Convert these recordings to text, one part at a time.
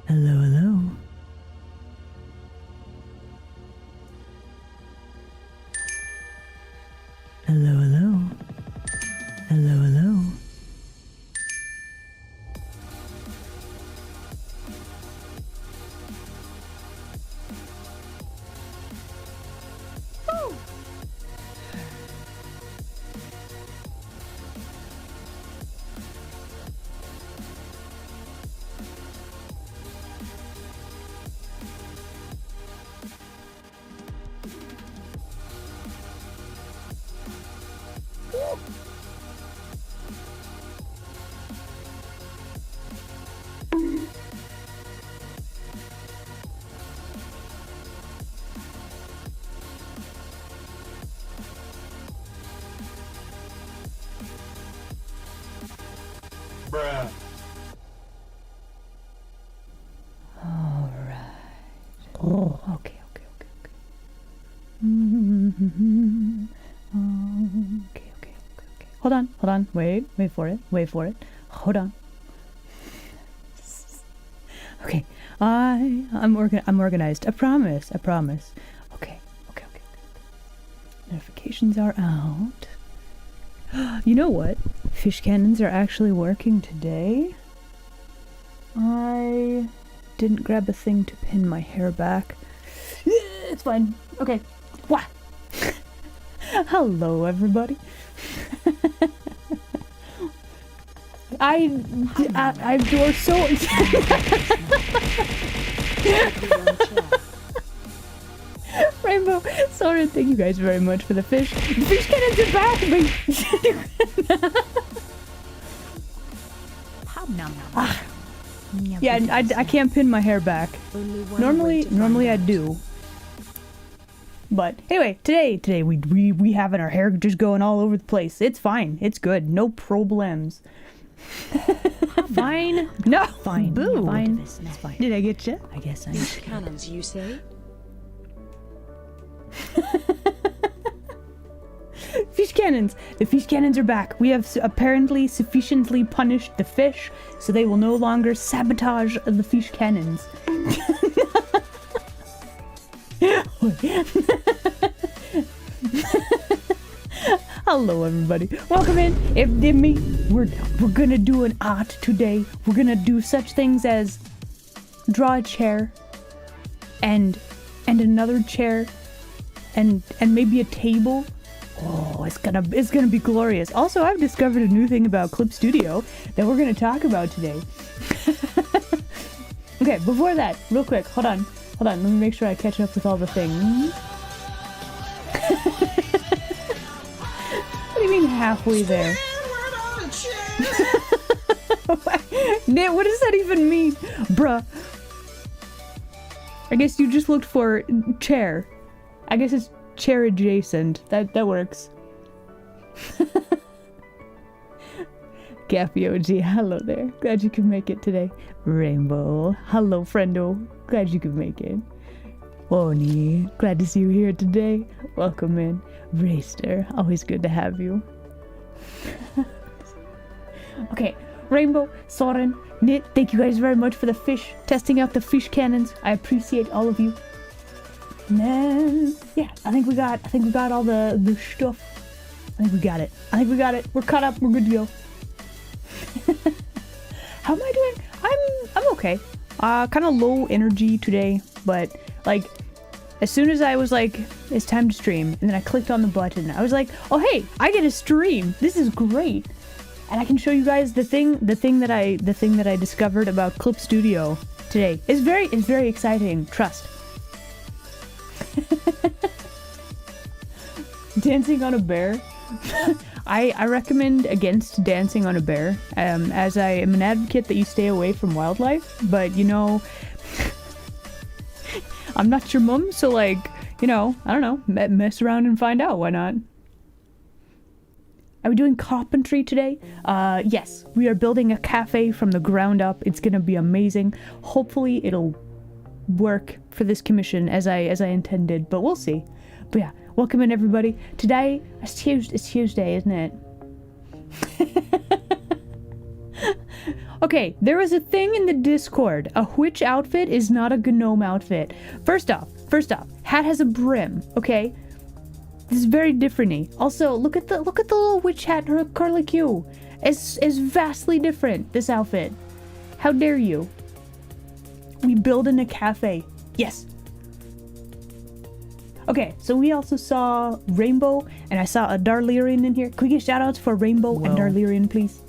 Hello, hello. Hello, hello. Hello, hello. Bruh. All right. Oh, okay. Okay. Hold on. Wait for it. Hold on. Okay. I'm organized. I promise. Okay. Notifications are out. You know what? Fish cannons are actually working today. I didn't grab a thing to pin my hair back. It's fine. Okay. What? Hello, everybody. you're so. Rainbow, sorry, thank you guys very much for the fish. The fish cannons are back, yeah, I can't pin my hair back. Normally I do. But anyway, today we having our hair just going all over the place. It's fine. It's good. No problems. Fine. No. Fine. Boo. Fine. It's fine. Did I get you? I guess I Fish cannons, you say? Fish cannons. The fish cannons are back. We have apparently sufficiently punished the fish, so they will no longer sabotage the fish cannons. Hello, everybody. Welcome in. If me, we're gonna do an art today. We're gonna do such things as draw a chair, and another chair, and maybe a table. Oh, it's gonna be glorious. Also, I've discovered a new thing about Clip Studio that we're gonna talk about today. Okay, before that, real quick, hold on. Let me make sure I catch up with all the things. What do you mean halfway there? What does that even mean? Bruh. I guess you just looked for chair. I guess it's chair adjacent. That works. Gappy OG, hello there. Glad you could make it today. Rainbow, hello friendo. Glad you could make it. Oni, glad to see you here today. Welcome in. Rayster, always good to have you. Okay, Rainbow, Soren, Nit, thank you guys very much for the fish, testing out the fish cannons. I appreciate all of you. And then, yeah, I think we got all the stuff. I think we got it. We're caught up. We're good to go. How am I doing? I'm okay. Kind of low energy today, but like, as soon as I was like, it's time to stream, and then I clicked on the button, I was like, oh hey, I get to stream. This is great, and I can show you guys the thing that I discovered about Clip Studio today. It's very exciting. Trust. Dancing on a bear. I recommend against dancing on a bear, as I am an advocate that you stay away from wildlife, but you know, I'm not your mom, so like, you know, I don't know, mess around and find out, why not? Are we doing carpentry today? Yes, we are building a cafe from the ground up. It's gonna be amazing. Hopefully it'll work for this commission as I intended, but we'll see. But yeah, welcome in everybody. Today, it's Tuesday, isn't it? Okay, there was a thing in the Discord. A witch outfit is not a gnome outfit. First off, hat has a brim, okay? This is very different-y. Also, look at the little witch hat and her curlicue. It's vastly different, this outfit. How dare you? We build in a cafe. Yes. Okay, so we also saw Rainbow, and I saw a Darlerian in here. Can we get shoutouts for Rainbow and Darlerian, please?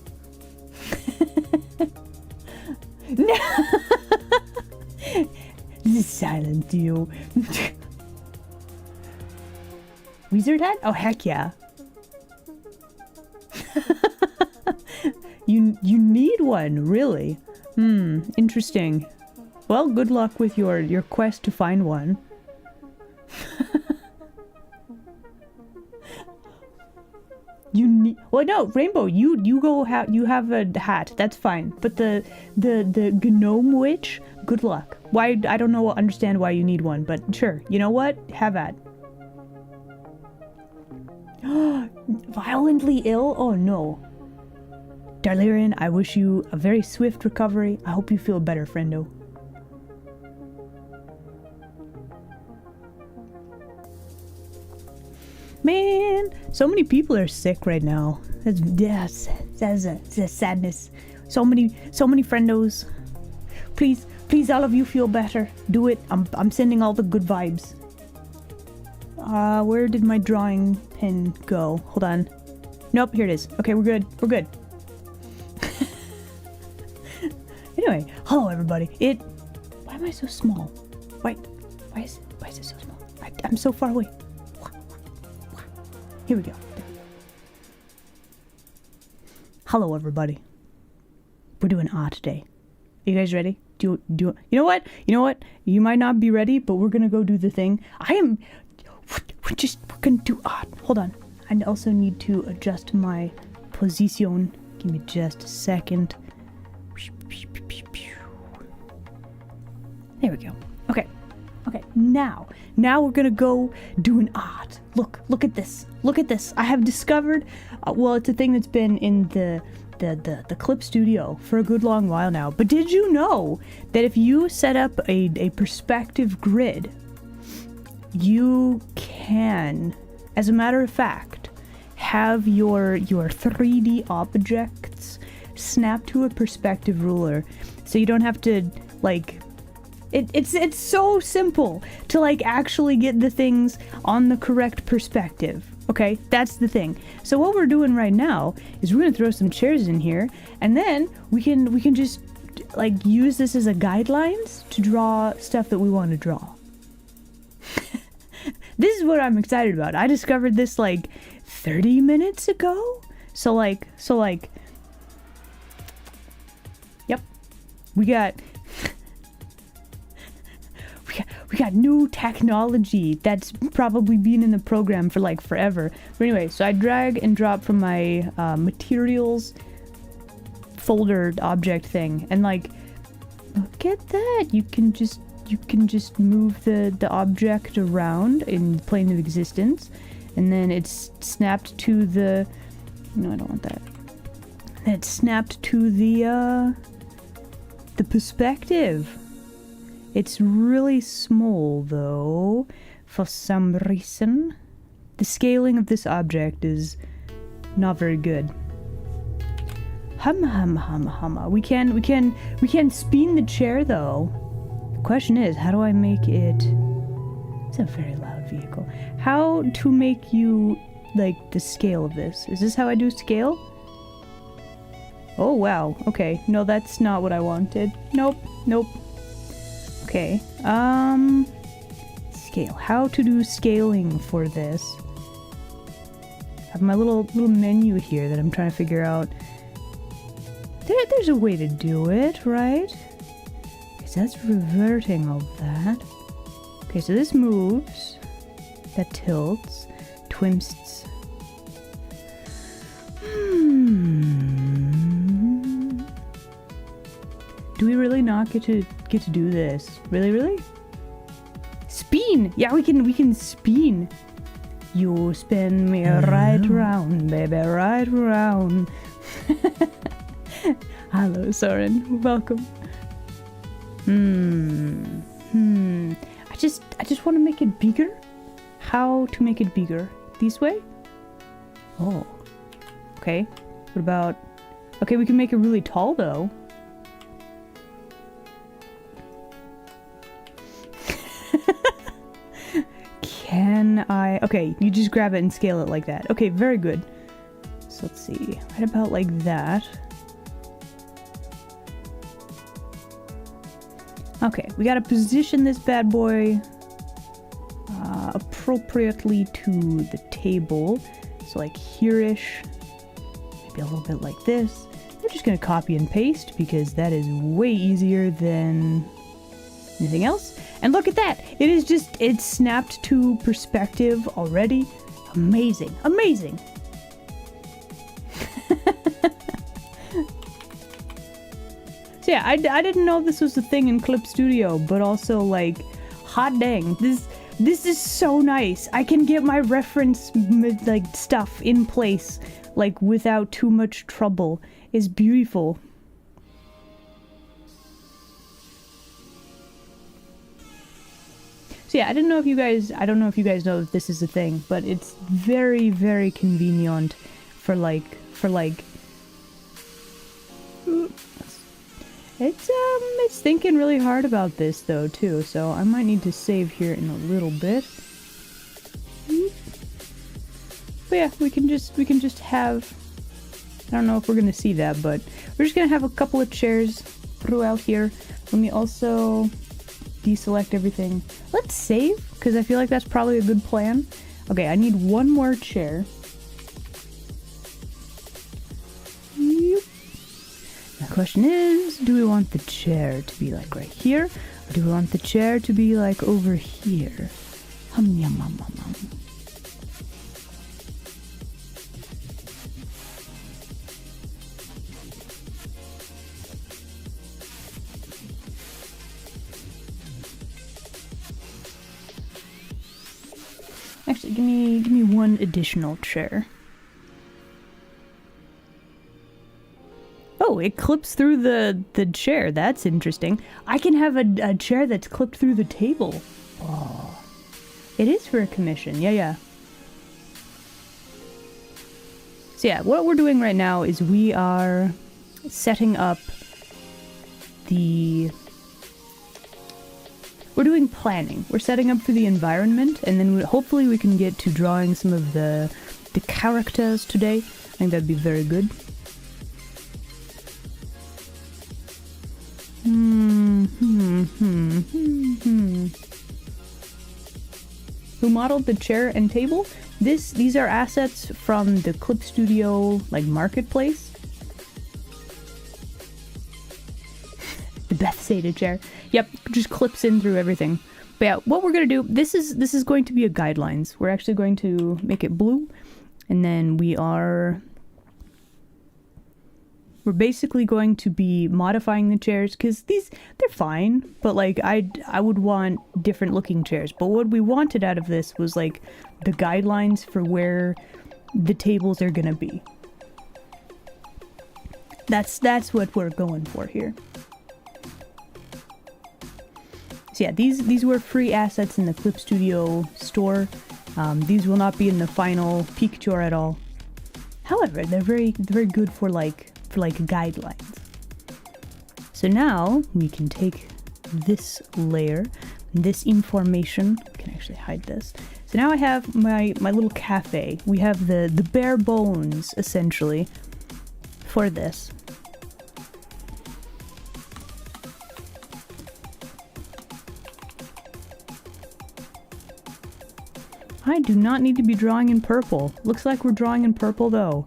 No. This is silent, you. Wizard hat? Oh, heck yeah. You need one, really? Interesting. Well, good luck with your quest to find one. You need. Well, no, Rainbow. You go. You have a hat. That's fine. But the gnome witch. Good luck. Why? I don't know. Understand why you need one. But sure. You know what? Have at. Violently ill? Oh no. Darlerian, I wish you a very swift recovery. I hope you feel better, friendo. Man, so many people are sick right now. That's a sadness. So many friendos. Please, all of you feel better. Do it. I'm sending all the good vibes. Where did my drawing pen go? Hold on. Nope, here it is. Okay, we're good. We're good. Anyway, hello everybody. Why am I so small? Why is it so small? I'm so far away. Here we go. Hello everybody. We're doing art today. Are you guys ready? You know what? You might not be ready, but we're gonna go do the thing. We're gonna do art. Hold on. I also need to adjust my position. Give me just a second. There we go. Okay. Now we're gonna go do an art. Look at this. Look at this. I have discovered. Well, it's a thing that's been in the Clip Studio for a good long while now. But did you know that if you set up a perspective grid, you can, as a matter of fact, have your 3D objects snap to a perspective ruler, so you don't have to like. It's so simple to like actually get the things on the correct perspective. Okay, that's the thing. So what we're doing right now is we're gonna throw some chairs in here, and then we can just like use this as a guidelines to draw stuff that we want to draw. This is what I'm excited about. I discovered this like 30 minutes ago. So like yep. We got new technology that's probably been in the program for like forever. But anyway, so I drag and drop from my materials folder object thing, and like, look at that. You can just move the object around in plane of existence, and then it's snapped to the. No, I don't want that. And it's snapped to the perspective. It's really small, though, for some reason. The scaling of this object is not very good. Hum. We can spin the chair, though. The question is, how do I make it? It's a very loud vehicle. How to make you like the scale of this? Is this how I do scale? Oh wow. Okay. No, that's not what I wanted. Nope. Okay, scale. How to do scaling for this? I have my little menu here that I'm trying to figure out. There's a way to do it, right? Okay, so that's reverting all that. Okay, so this moves. That tilts. Twists. Do we really not get to do this? Really? Spin! Yeah, we can spin. You spin me right round, baby, right round. Hello, Soren. Welcome. I just want to make it bigger. How to make it bigger? This way? Oh. Okay. What about... Okay, we can make it really tall, though. Can I... Okay, you just grab it and scale it like that. Okay, very good. So let's see. Right about like that. Okay, we gotta position this bad boy appropriately to the table. So like here-ish. Maybe a little bit like this. We're just gonna copy and paste because that is way easier than anything else. And look at that! It is just, it's snapped to perspective already. Amazing, amazing! So yeah, I didn't know this was a thing in Clip Studio, but also like, hot dang, this is so nice. I can get my reference like stuff in place, like without too much trouble. It's beautiful. So yeah, I don't know if you guys know if this is a thing, but it's very, very convenient for like it's thinking really hard about this though too, so I might need to save here in a little bit. But yeah, we can just have, I don't know if we're gonna see that, but we're just gonna have a couple of chairs throughout here. Let me also deselect everything. Let's save, because I feel like that's probably a good plan. Okay, I need one more chair. The question is, do we want the chair to be like right here, or do we want the chair to be like over here? Yum yum yum yum yum. Actually, give me one additional chair. Oh, it clips through the chair. That's interesting. I can have a chair that's clipped through the table. Oh. It is for a commission. Yeah. So yeah, what we're doing right now is we are setting up the... We're doing planning. We're setting up for the environment, and then hopefully we can get to drawing some of the characters today. I think that'd be very good. Who modeled the chair and table? These are assets from the Clip Studio like marketplace. The Bethsaida chair. Yep, just clips in through everything. But yeah, what we're gonna do, this is going to be a guidelines. We're actually going to make it blue, and then we're basically going to be modifying the chairs, because they're fine, but like I would want different looking chairs. But what we wanted out of this was like the guidelines for where the tables are gonna be. That's what we're going for here. So yeah, these were free assets in the Clip Studio store. These will not be in the final picture at all. However, they're very good for like guidelines. So now we can take this layer, this information. I can actually hide this. So now I have my little cafe. We have the bare bones essentially for this. I do not need to be drawing in purple. Looks like we're drawing in purple though.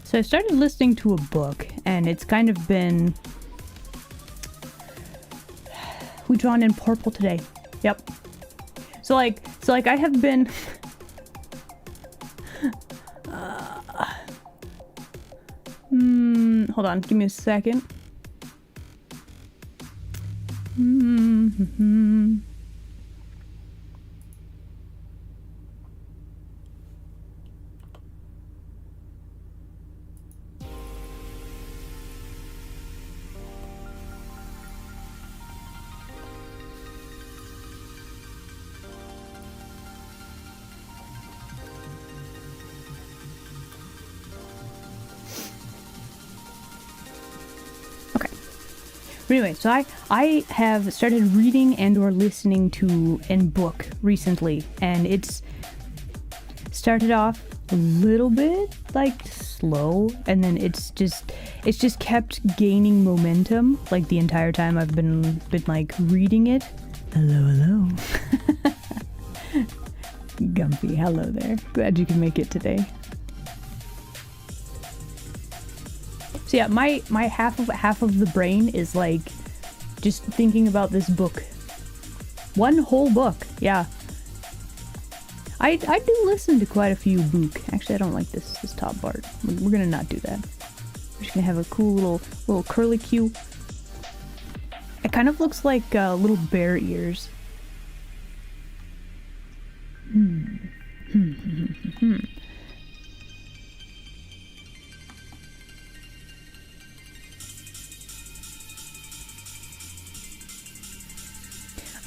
So I started listening to a book, and it's kind of been... We drawn in purple today. Yep. So like I have been... hold on, give me a second. But anyway, so I have started reading and or listening to a book recently, and it's started off a little bit like slow, and then it's just kept gaining momentum like the entire time I've been like reading it. Hello. Gumpy, hello there. Glad you can make it today. So yeah, my half of the brain is like just thinking about this book. One whole book, yeah. I do listen to quite a few book. Actually, I don't like this top part. We're gonna not do that. We're just gonna have a cool little curly Q. It kind of looks like little bear ears.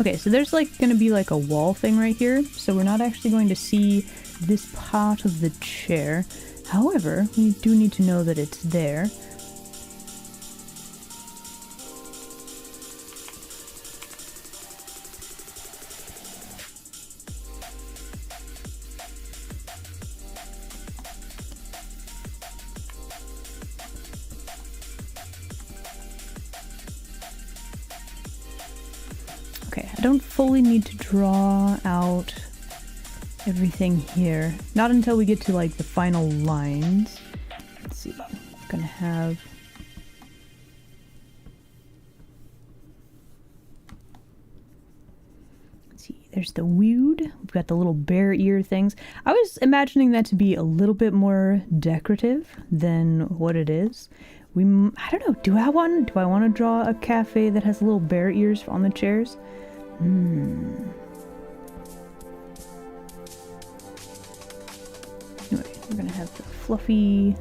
Okay, so there's like going to be like a wall thing right here, so we're not actually going to see this part of the chair. However, we do need to know that it's there. I don't fully need to draw out everything here. Not until we get to like the final lines. Let's see. I'm gonna have... Let's see. There's the weird. We've got the little bear ear things. I was imagining that to be a little bit more decorative than what it is. I don't know. Do I want to draw a cafe that has little bear ears on the chairs? Anyway, we're gonna have the fluffy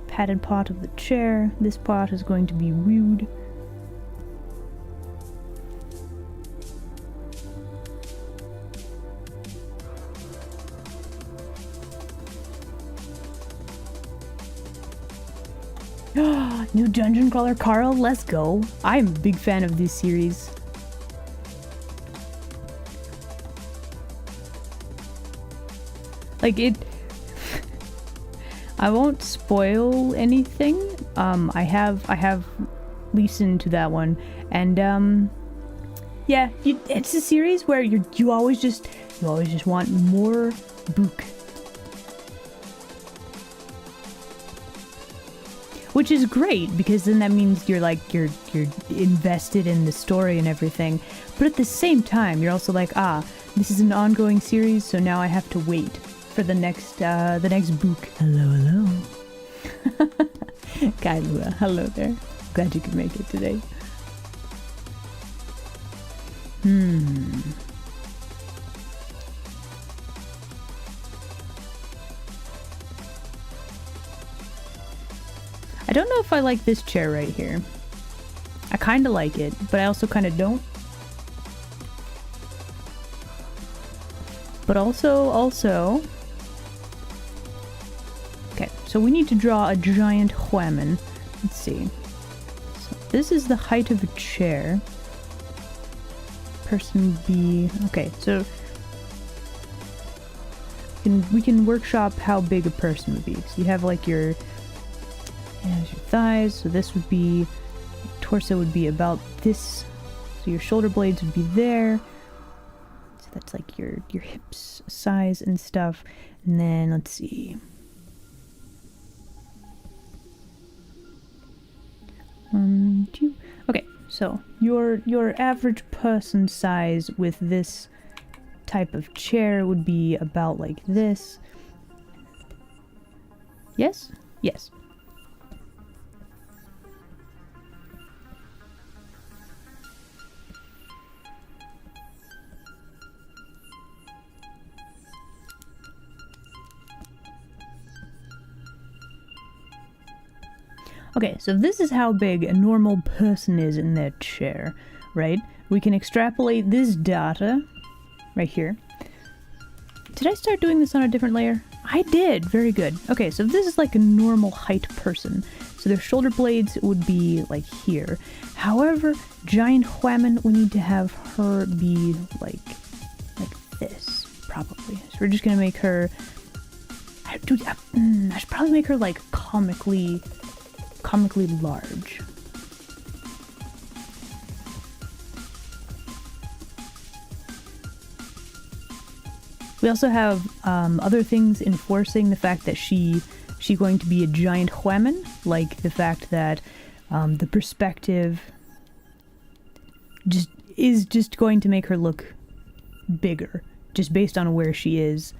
padded part of the chair. This part is going to be wooed. New Dungeon Crawler Carl, let's go. I'm a big fan of this series. Like it... I won't spoil anything. I have listened to that one, and yeah, it's a series where you always just want more book, which is great because then that means you're invested in the story and everything. But at the same time, you're also like, this is an ongoing series, so now I have to wait for the next book. Hello. Kailua, hello there. Glad you could make it today. I don't know if I like this chair right here. I kind of like it, but I also kind of don't. But also... Okay, so we need to draw a giant hueman. Let's see. So this is the height of a chair. Person would be... Okay, so... We can workshop how big a person would be. So you have like your... There's your thighs, so this would be... Torso would be about this. So your shoulder blades would be there. So that's like your hips size and stuff. And then, let's see... So your average person size with this type of chair would be about like this. Yes? Yes. Okay, so this is how big a normal person is in their chair, right? We can extrapolate this data right here. Did I start doing this on a different layer? I did! Very good. Okay, so this is like a normal height person. So their shoulder blades would be like here. However, Giant Whammon, we need to have her be like this, probably. So we're just gonna make her... I should probably make her like comically large. We also have other things enforcing the fact that she's going to be a giant Whammon, like the fact that the perspective is just going to make her look bigger, just based on where she is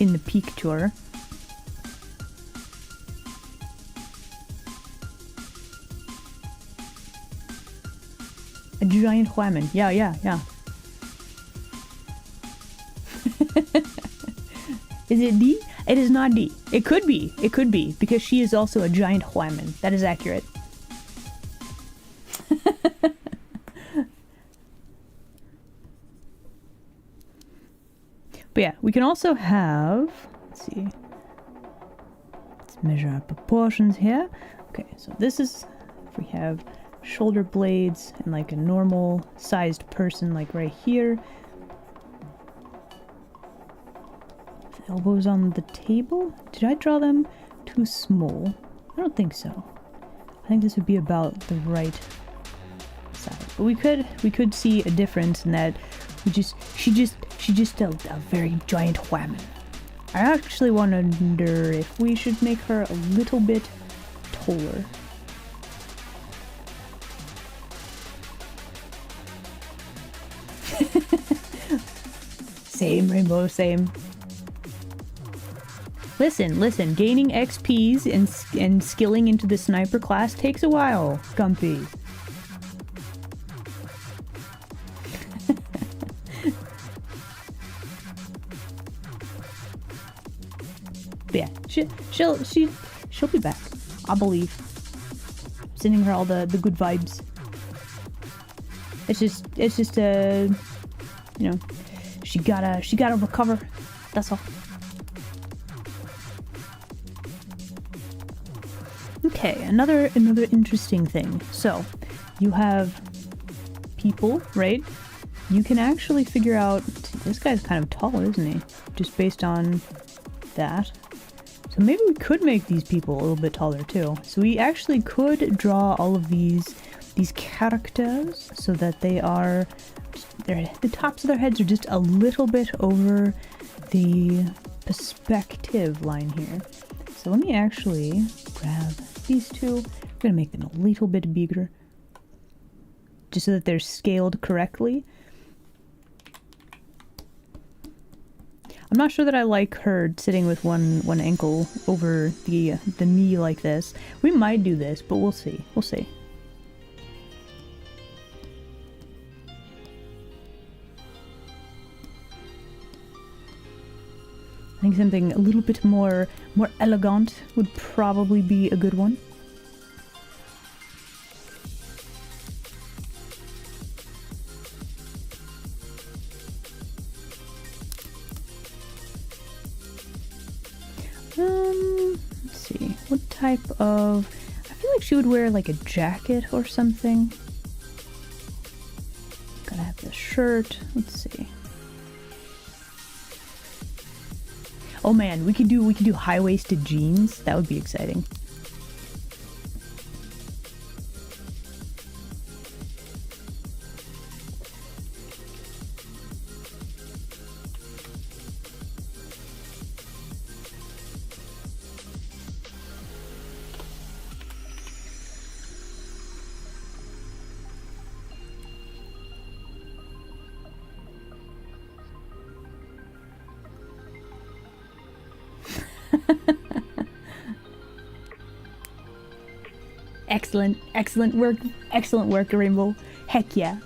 in the picture. A giant Whammon. Yeah. Is it D? It is not D. It could be, because she is also a giant Whammon. That is accurate. But yeah, we can also have... Let's see. Let's measure our proportions here. Okay, so this is... If we have shoulder blades and like a normal sized person like right here. Elbows on the table? Did I draw them too small? I don't think so. I think this would be about the right size. But we could see a difference in that she's just a very giant Whammon. I actually wonder if we should make her a little bit taller. Same, Rainbow, same. Listen, gaining XPs and skilling into the sniper class takes a while, Gumpy. But yeah, she'll be back. I believe. Sending her all the good vibes. It's just you know, she gotta recover. That's all. Okay, another interesting thing. So, you have people, right? You can actually figure out... This guy's kind of tall, isn't he? Just based on that. So maybe we could make these people a little bit taller too. So we actually could draw all of these characters so that they are... the tops of their heads are just a little bit over the perspective line here. So let me actually grab these two. I'm gonna make them a little bit bigger, just so that they're scaled correctly. I'm not sure that I like her sitting with one ankle over the knee like this. We might do this, but we'll see. We'll see. I think something a little bit more elegant would probably be a good one. Let's see. What type of... I feel like she would wear like a jacket or something. Gotta have the shirt. Let's see. Oh man, we could do high-waisted jeans. That would be exciting. Excellent, excellent work, Rainbow. Heck yeah.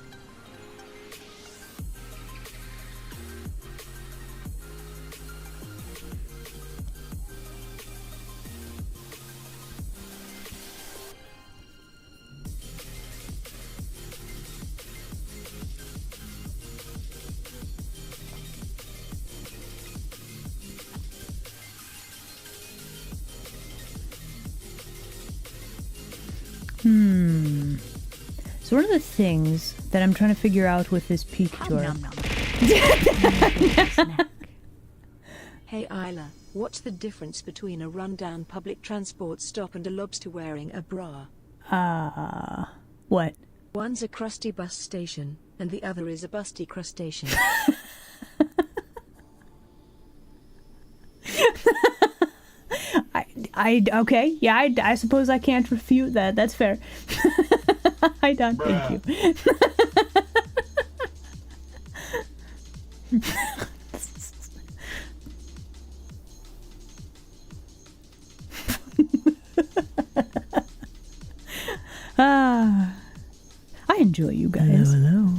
So one of the things that I'm trying to figure out with this peak tour... Hey Isla, what's the difference between a rundown public transport stop and a lobster wearing a bra? What? One's a crusty bus station, and the other is a busty crustacean. Okay, yeah, I suppose I can't refute that. That's fair. Hi, Don. Thank you. I enjoy you guys. Hello.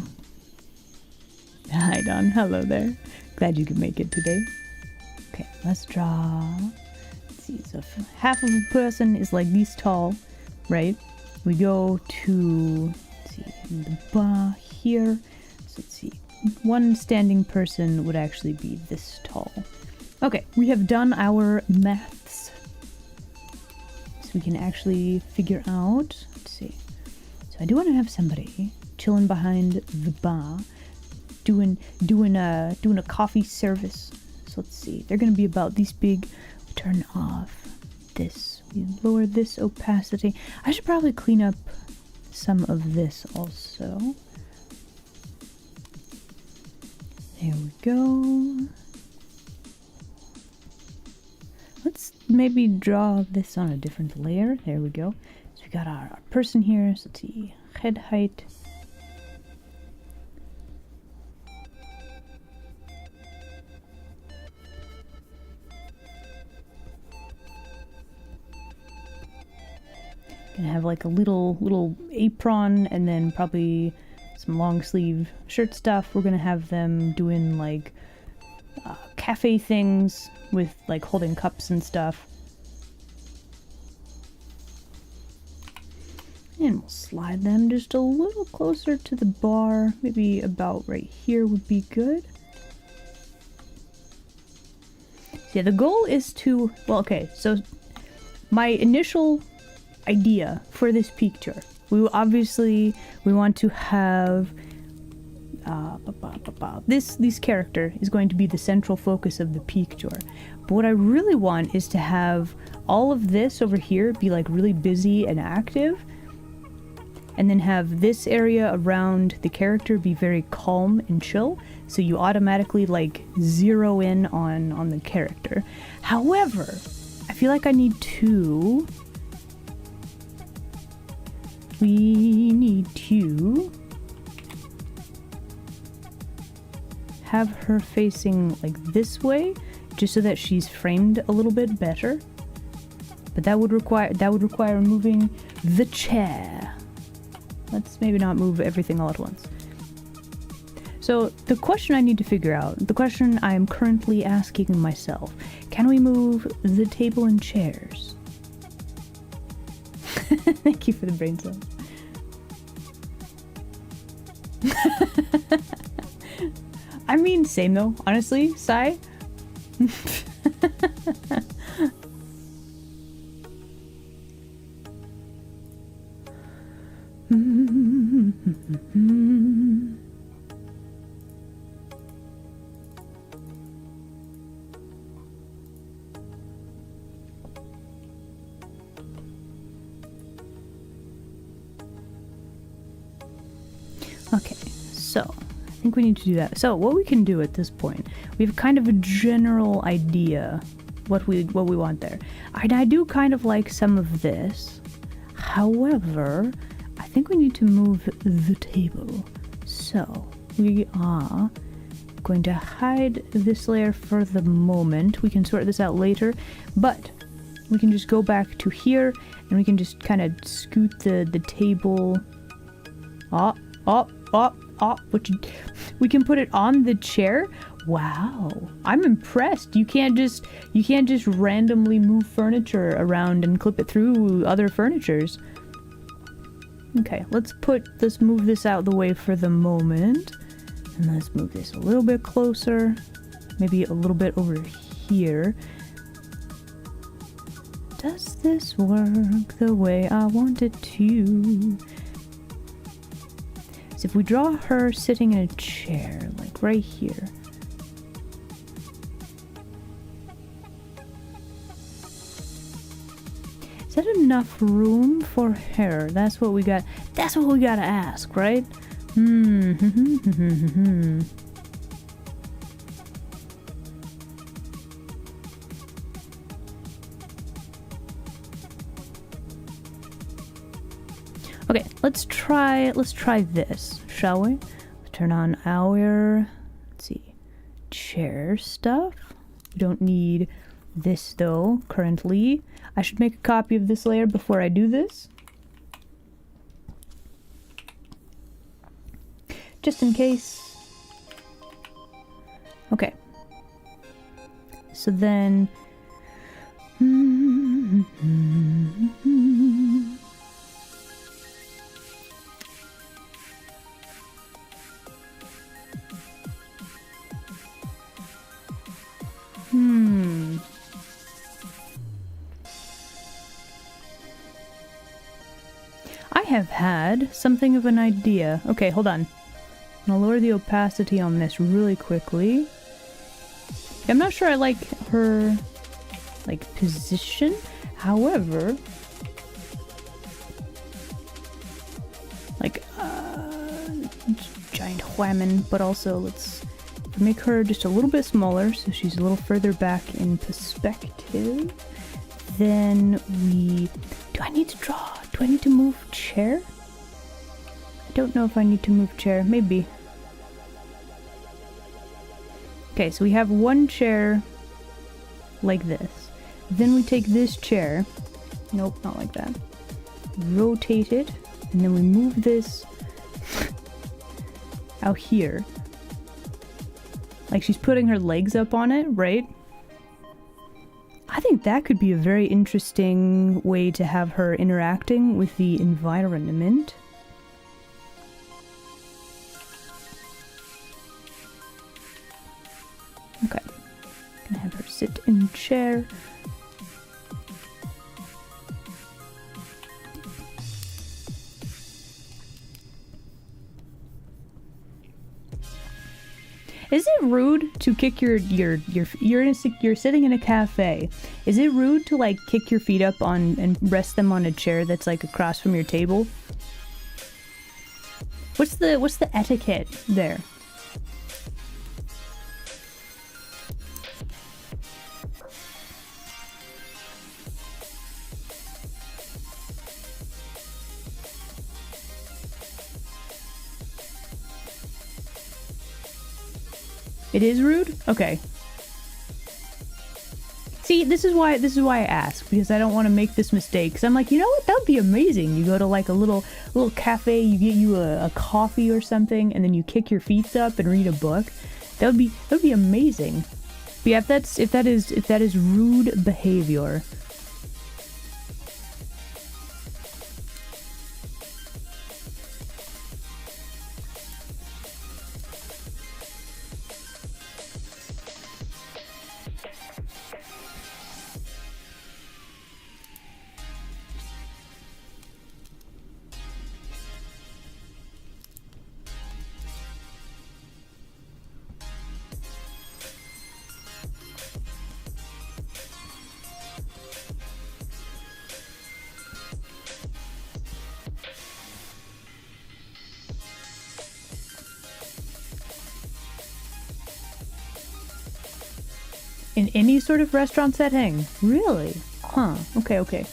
Hi, Don. Hello there. Glad you could make it today. Okay, let's draw. Let's see, so if half of a person is like this tall, right? We go to, let's see, the bar here. So let's see, one standing person would actually be this tall. Okay, we have done our maths. So we can actually figure out, let's see. So I do want to have somebody chilling behind the bar, doing a coffee service. So let's see, they're gonna be about this big. We turn off this. We lower this opacity. I should probably clean up some of this also. There we go. Let's maybe draw this on a different layer. There we go. So we got our person here. So let's see, head height. Gonna have like a little apron and then probably some long sleeve shirt stuff. We're gonna have them doing like cafe things with like holding cups and stuff. And we'll slide them just a little closer to the bar. Maybe about right here would be good. So yeah, the goal is to, well, okay, so my initial idea for this peak tour, we want to have this character is going to be the central focus of the peak tour. But what I really want is to have all of this over here be like really busy and active, and then have this area around the character be very calm and chill, so you automatically like zero in on the character. However, I feel like I need to have her facing like this way, just so that she's framed a little bit better. But that would require moving the chair. Let's maybe not move everything all at once. So the question I need to figure out, the question I am currently asking myself, can we move the table and chairs? Thank you for the brain cells. I mean, same though, honestly, sigh. Okay, so I think we need to do that. So what we can do at this point, we have kind of a general idea what we want there. And I do kind of like some of this. However, I think we need to move the table. So we are Going to hide this layer for the moment. We can sort this out later, but we can just go back to here and we can just kind of scoot the table up. We can put it on the chair. Wow, I'm impressed. You can't just randomly move furniture around and clip it through other furnitures. Okay, let's move this out of the way for the moment. And let's move this a little bit closer. Maybe a little bit over here. Does this work the way I want it to? So if we draw her sitting in a chair, like right here. Is that enough room for her? That's what we got. That's what we gotta ask, right? Okay, let's try this, shall we? Let's turn on our, let's see, chair stuff. We don't need this though, currently. I should make a copy of this layer before I do this. Just in case. Okay. So then... I have had something of an idea. Okay, hold on. I'll lower the opacity on this really quickly. I'm not sure I like her, like, position. However, like, giant whammon, but also let's make her just a little bit smaller so she's a little further back in perspective. Then do I need to draw? Do I need to move chair? I don't know if I need to move chair. Maybe. Okay, so we have one chair like this. Then we take this chair. Nope, not like that. Rotate it. And then we move this out here. Like she's putting her legs up on it, right? I think that could be a very interesting way to have her interacting with the environment. Okay. Gonna have her sit in a chair. Is it rude to kick you're sitting in a cafe? Is it rude to like kick your feet up on and rest them on a chair that's like across from your table? What's the etiquette there? It is rude? Okay. See, this is why I ask, because I don't want to make this mistake. Because I'm like, you know what? That would be amazing. You go to like a little cafe, you get you a coffee or something, and then you kick your feet up and read a book. That would be amazing. But yeah, if that is rude behavior. In any sort of restaurant setting? Really? Huh. Okay, okay.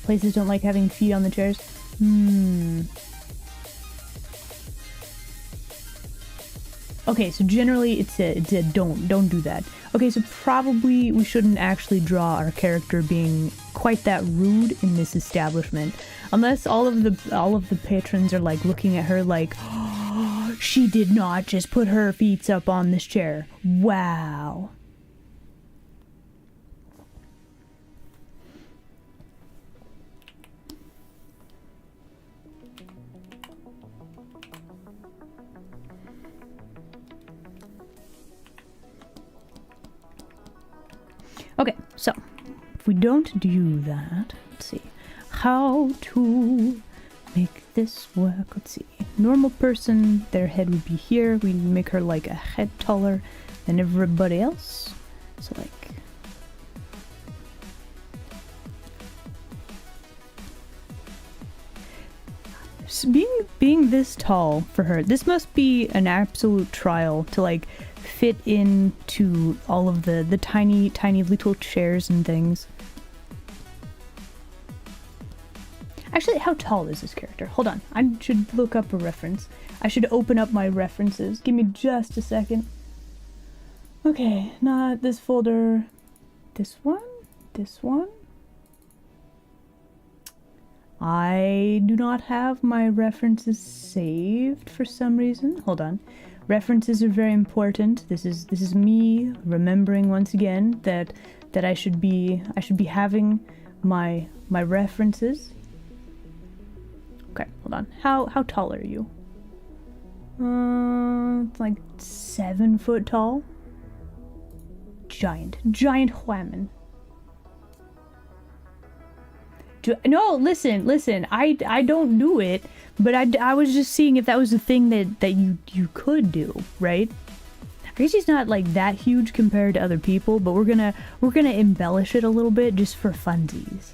Places don't like having feet on the chairs? Okay, so generally it's a don't do that. Okay, so probably we shouldn't actually draw our character being quite that rude in this establishment, unless all of the patrons are like looking at her like, oh, she did not just put her feet up on this chair. Wow. Okay, so if we don't do that, let's see how to make this work. Let's see, normal person, their head would be here. We make her like a head taller than everybody else. So like, so being this tall for her, this must be an absolute trial to like fit into all of the tiny little chairs and things. Actually, how tall is this character? Hold on, I should look up a reference. I should open up my references. Give me just a second. Okay, not this folder. This one? This one? I do not have my references saved for some reason. Hold on. References are very important. This is me remembering once again that I should be having my references. Okay, hold on. How tall are you? It's like 7 foot tall. Giant whammon. No, listen. I don't do it, but I was just seeing if that was a thing that you could do, right? I guess he's not like that huge compared to other people, but we're gonna embellish it a little bit just for funsies.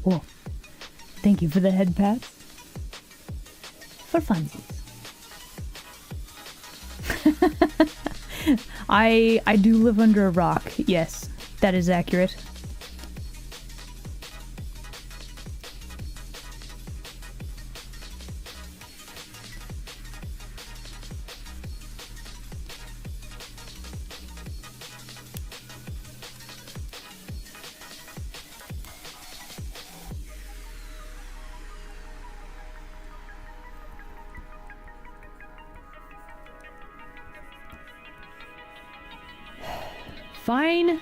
Oh, thank you for the head pats. For funsies. I do live under a rock. Yes, that is accurate. Fine.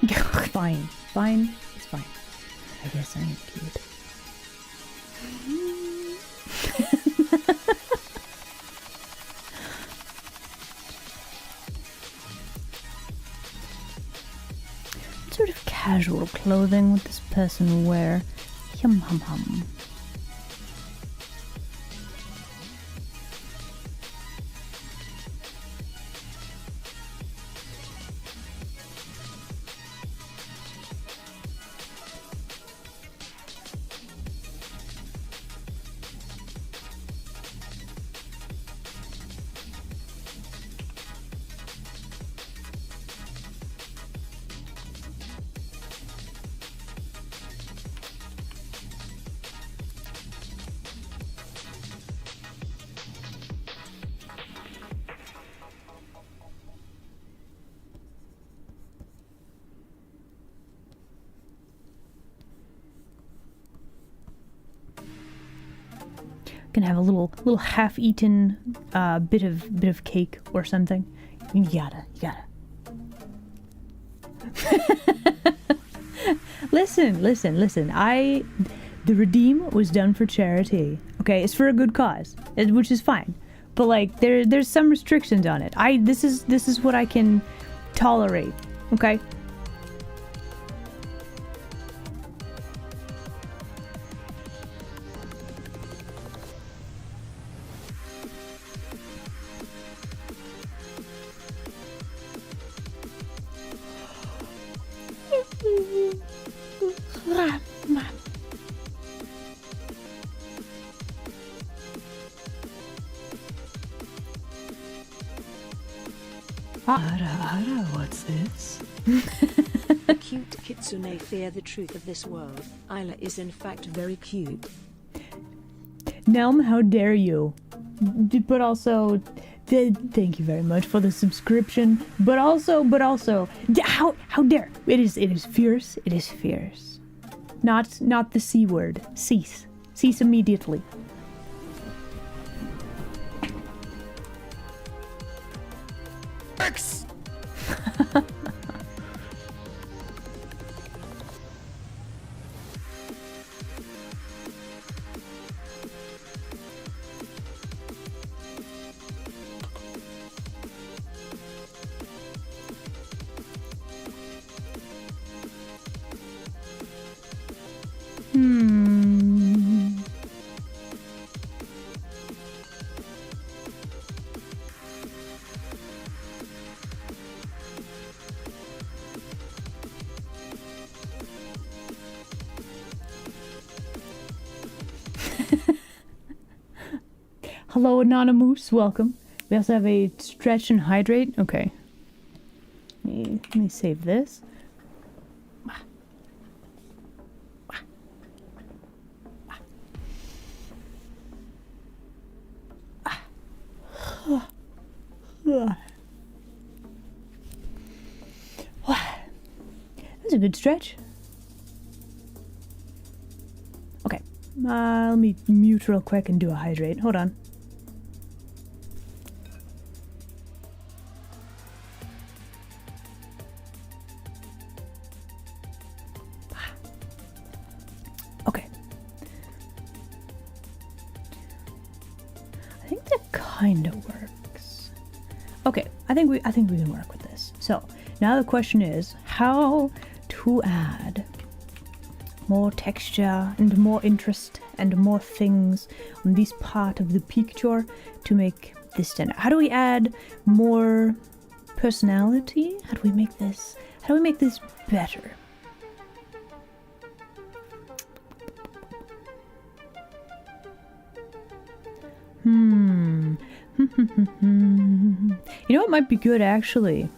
Fine. It's fine. I guess I am cute. What sort of casual clothing would this person wear? Yum hum hum. Gonna have a little half-eaten bit of cake or something. You gotta. Listen. The redeem was done for charity. Okay, it's for a good cause, which is fine. but like there's some restrictions on it. This is what I can tolerate. Okay. What's this? Cute kitsune fear the truth of this world. Isla is in fact very cute. Nelm, how dare you? But also, thank you very much for the subscription. But also, how dare? It is fierce. It is fierce. Not the C word. Cease immediately. X. Hello, Anonymous. Welcome. We also have a stretch and hydrate. Okay. Let me save this. That's a good stretch. Okay. Let me mute real quick and do a hydrate. Hold on. Okay. I think that kind of works. Okay, I think we can work with this. So now the question is how to add more texture and more interest and more things on this part of the picture to make this stand out. How do we add more personality? How do we make this better? You know what might be good actually.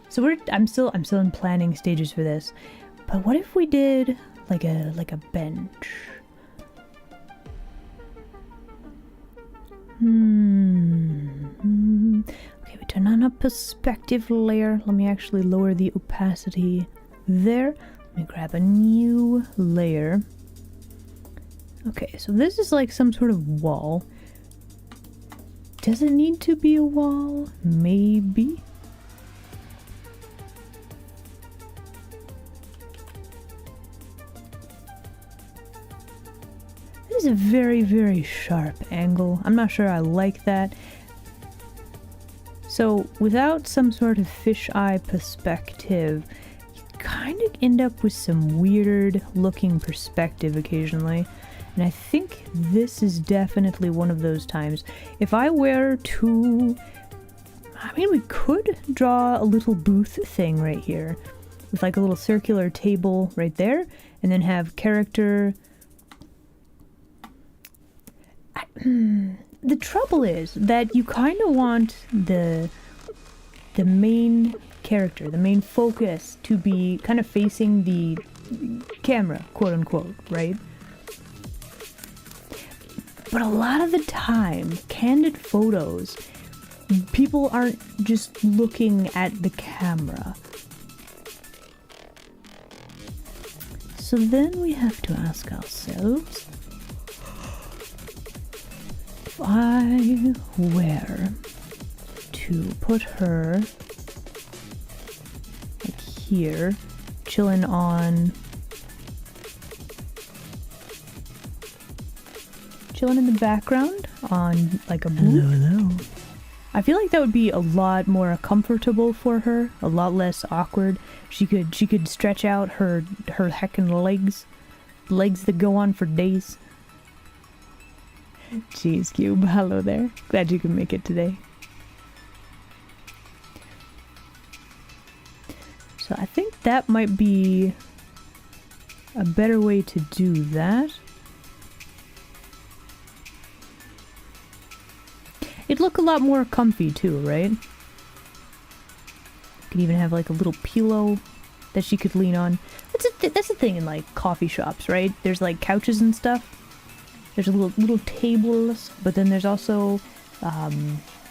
So I'm still in planning stages for this. But what if we did like a bench? Okay, we turn on a perspective layer. Let me actually lower the opacity there. Let me grab a new layer. Okay, so this is like some sort of wall. Does it need to be a wall? Maybe. This is a very, very sharp angle. I'm not sure I like that. So without some sort of fisheye perspective, you kind of end up with some weird looking perspective occasionally. And I think this is definitely one of those times. If I were to... I mean, we could draw a little booth thing right here. With like a little circular table right there. And then have character... The trouble is that you kind of want the main character, the main focus to be kind of facing the camera, quote unquote, right? But a lot of the time, candid photos, people aren't just looking at the camera. So then we have to ask ourselves, if I were to put her like here, chilling on chilling in the background on like a booth. Hello. I feel like that would be a lot more comfortable for her, a lot less awkward. She could stretch out her heckin' legs that go on for days. Jeez, Cube, hello there. Glad you could make it today. So I think that might be a better way to do that. It'd look a lot more comfy too, right? You could even have like a little pillow that she could lean on. That's the thing in like coffee shops, right? There's like couches and stuff. There's little tables, but then there's also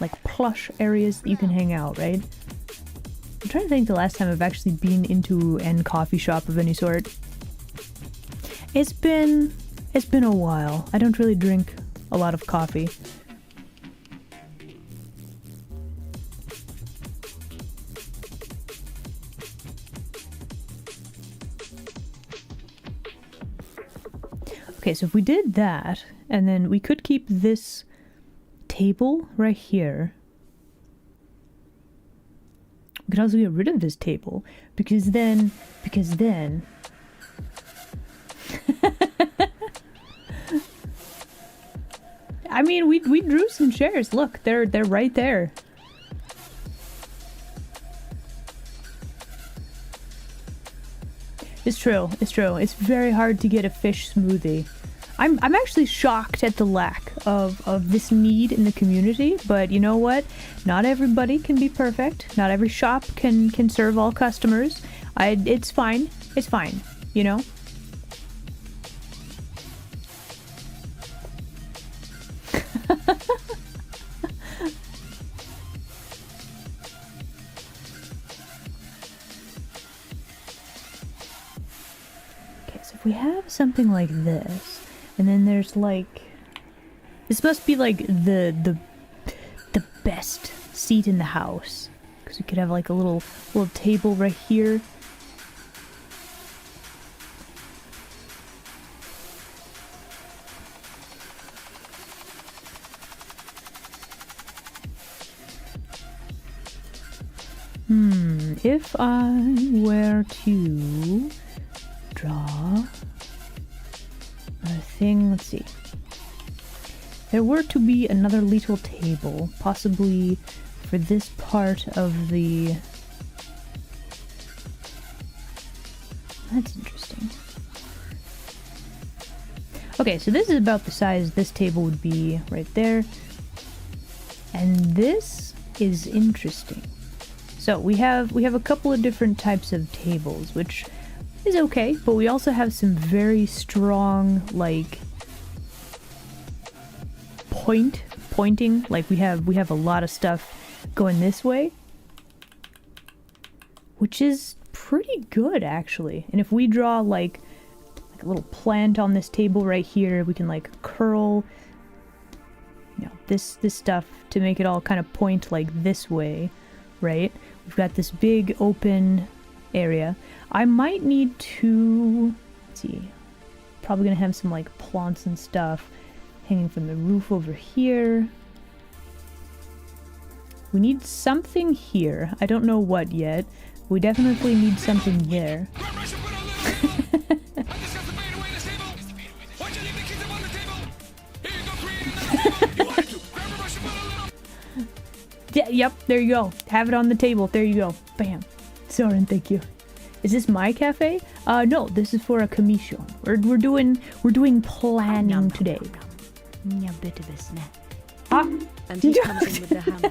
like plush areas that you can hang out, right? I'm trying to think the last time I've actually been into a coffee shop of any sort. It's been a while. I don't really drink a lot of coffee. Okay, so if we did that, and then we could keep this table right here. We could also get rid of this table, because then... I mean, we drew some chairs. Look, they're right there. It's true. It's true. It's very hard to get a fish smoothie. I'm actually shocked at the lack of this need in the community, but you know what? Not everybody can be perfect. Not every shop can serve all customers. It's fine. It's fine, you know? We have something like this, and then there's like, this must be like the best seat in the house, because we could have like a little table right here. If I were to draw a thing, let's see. There were to be another little table, possibly for this part of the... That's interesting. Okay, so this is about the size this table would be right there. And this is interesting. So we have a couple of different types of tables, which is okay, but we also have some very strong, like, pointing. Like we have a lot of stuff going this way, which is pretty good actually. And if we draw like a little plant on this table right here, we can like curl, you know, this stuff to make it all kind of point like this way, right? We've got this big open area. I might need to, let's see, probably gonna have some like plants and stuff hanging from the roof over here. We need something here. I don't know what yet. We definitely need something there. Yeah, yep, there you go. Have it on the table. There you go. Bam. Soren, thank you. Is this my cafe? No, this is for a commission. We're doing planning today. Ah, And he comes in with the hammer.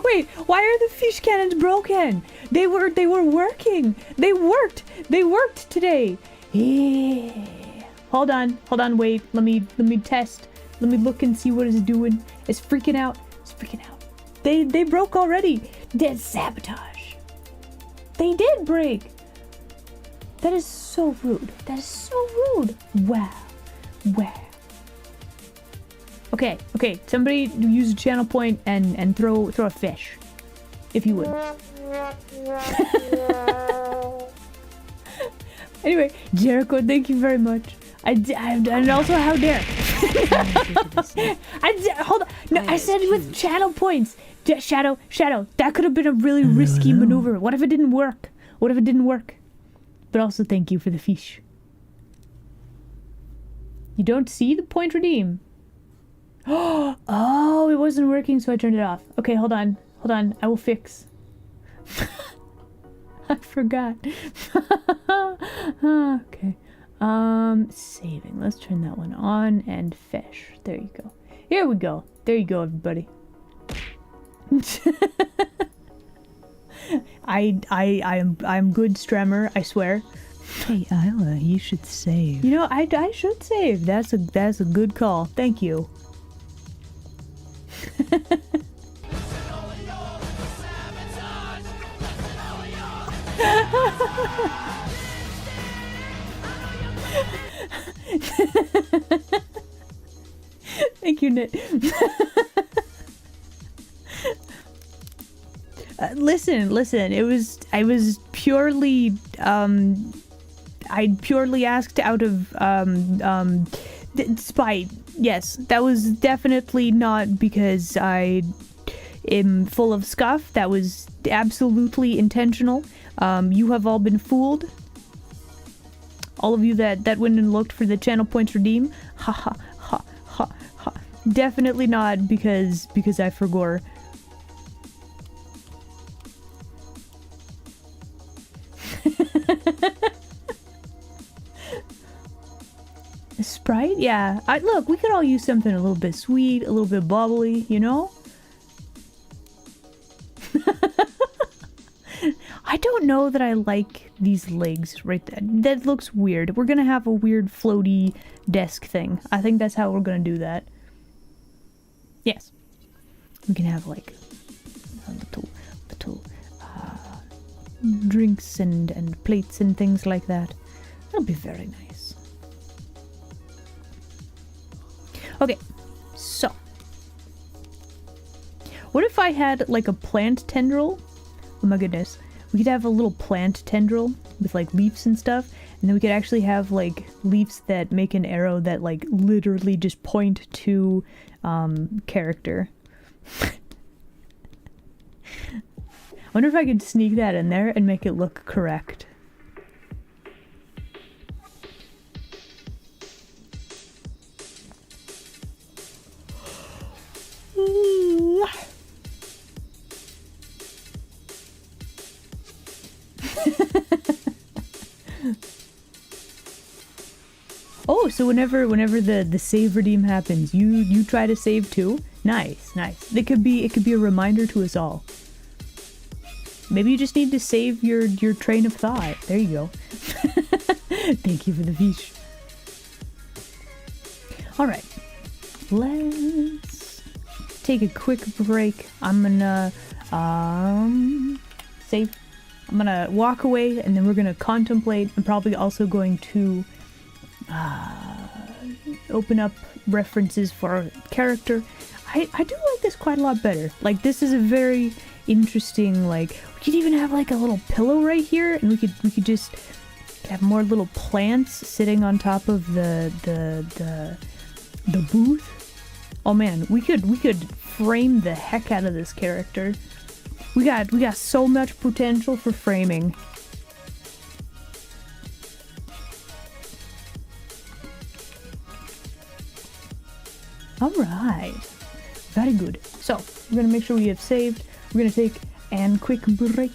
wait, why are the fish cannons broken? They were working. They worked today. Yeah. Hold on, wait. Let me test. Let me look and see what it's doing. It's freaking out. They broke already. That's sabotage. They did break. That is so rude. Wow. Okay. Somebody use a channel point and throw a fish, if you would. Anyway, Jericho, thank you very much. And also, how dare? Hold on. No, I said with channel points. Shadow. That could have been a really risky maneuver. What if it didn't work? But also, thank you for the fish. You don't see the point redeem. Oh, it wasn't working, so I turned it off. Okay, hold on. I will fix. I forgot. Okay. Saving. Let's turn that one on and fish. There you go. Here we go. There you go, everybody. I'm good Stremmer, I swear. Hey Isla, you should save. You know, I should save. That's a good call. Thank you. Thank you, Nit. Listen. I was purely, I purely asked out of, spite. Yes, that was definitely not because I am full of scuff. That was absolutely intentional. You have all been fooled. All of you that went and looked for the channel points redeem. Ha ha ha ha ha. Definitely not because I forgot. Sprite? Yeah. Look, we could all use something a little bit sweet, a little bit bubbly, you know? I don't know that I like these legs right there. That looks weird. We're gonna have a weird floaty desk thing. I think that's how we're gonna do that. Yes. We can have like little drinks and plates and things like that. That'll be very nice. Okay, so what if I had like a plant tendril? Oh my goodness. We could have a little plant tendril with like leaves and stuff, and then we could actually have like leaves that make an arrow that like literally just point to character. I wonder if I could sneak that in there and make it look correct. Oh, so whenever the save redeem happens, you try to save too? Nice. It could be a reminder to us all. Maybe you just need to save your train of thought. There you go. Thank you for the fish. Alright. Let's take a quick break. I'm gonna save. I'm gonna walk away and then we're gonna contemplate. I'm probably also going to open up references for our character. I do like this quite a lot better. Like, this is a very interesting, like, we could even have like a little pillow right here, and we could just have more little plants sitting on top of the booth. Oh man, we could frame the heck out of this character. We got so much potential for framing. Alright. Very good. So, we're gonna make sure we have saved. We're gonna take a quick break.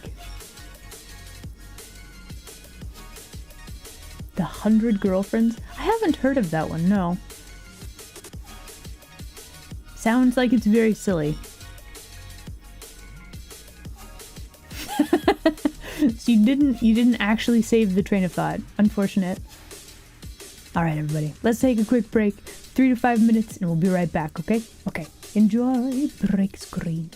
The 100 Girlfriends? I haven't heard of that one, no. Sounds like it's very silly. So you didn't actually save the train of thought. Unfortunate. Alright everybody, let's take a quick break. 3 to 5 minutes and we'll be right back, okay? Okay. Enjoy break screen.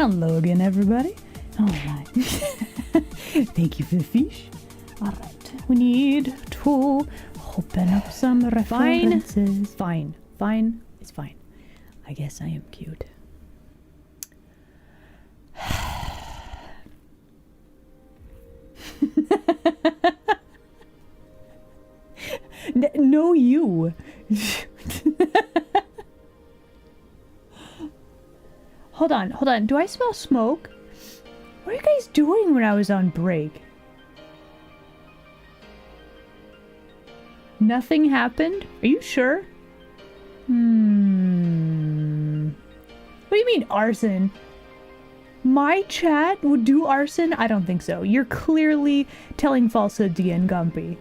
Hello again, everybody. Alright. Thank you for the fish. Alright. We need to open up some references. Fine. It's fine. I guess I am cute. No, you. Hold on. Do I smell smoke? What are you guys doing when I was on break? Nothing happened? Are you sure? What do you mean arson? My chat would do arson? I don't think so. You're clearly telling falsehoods again, Gumpy.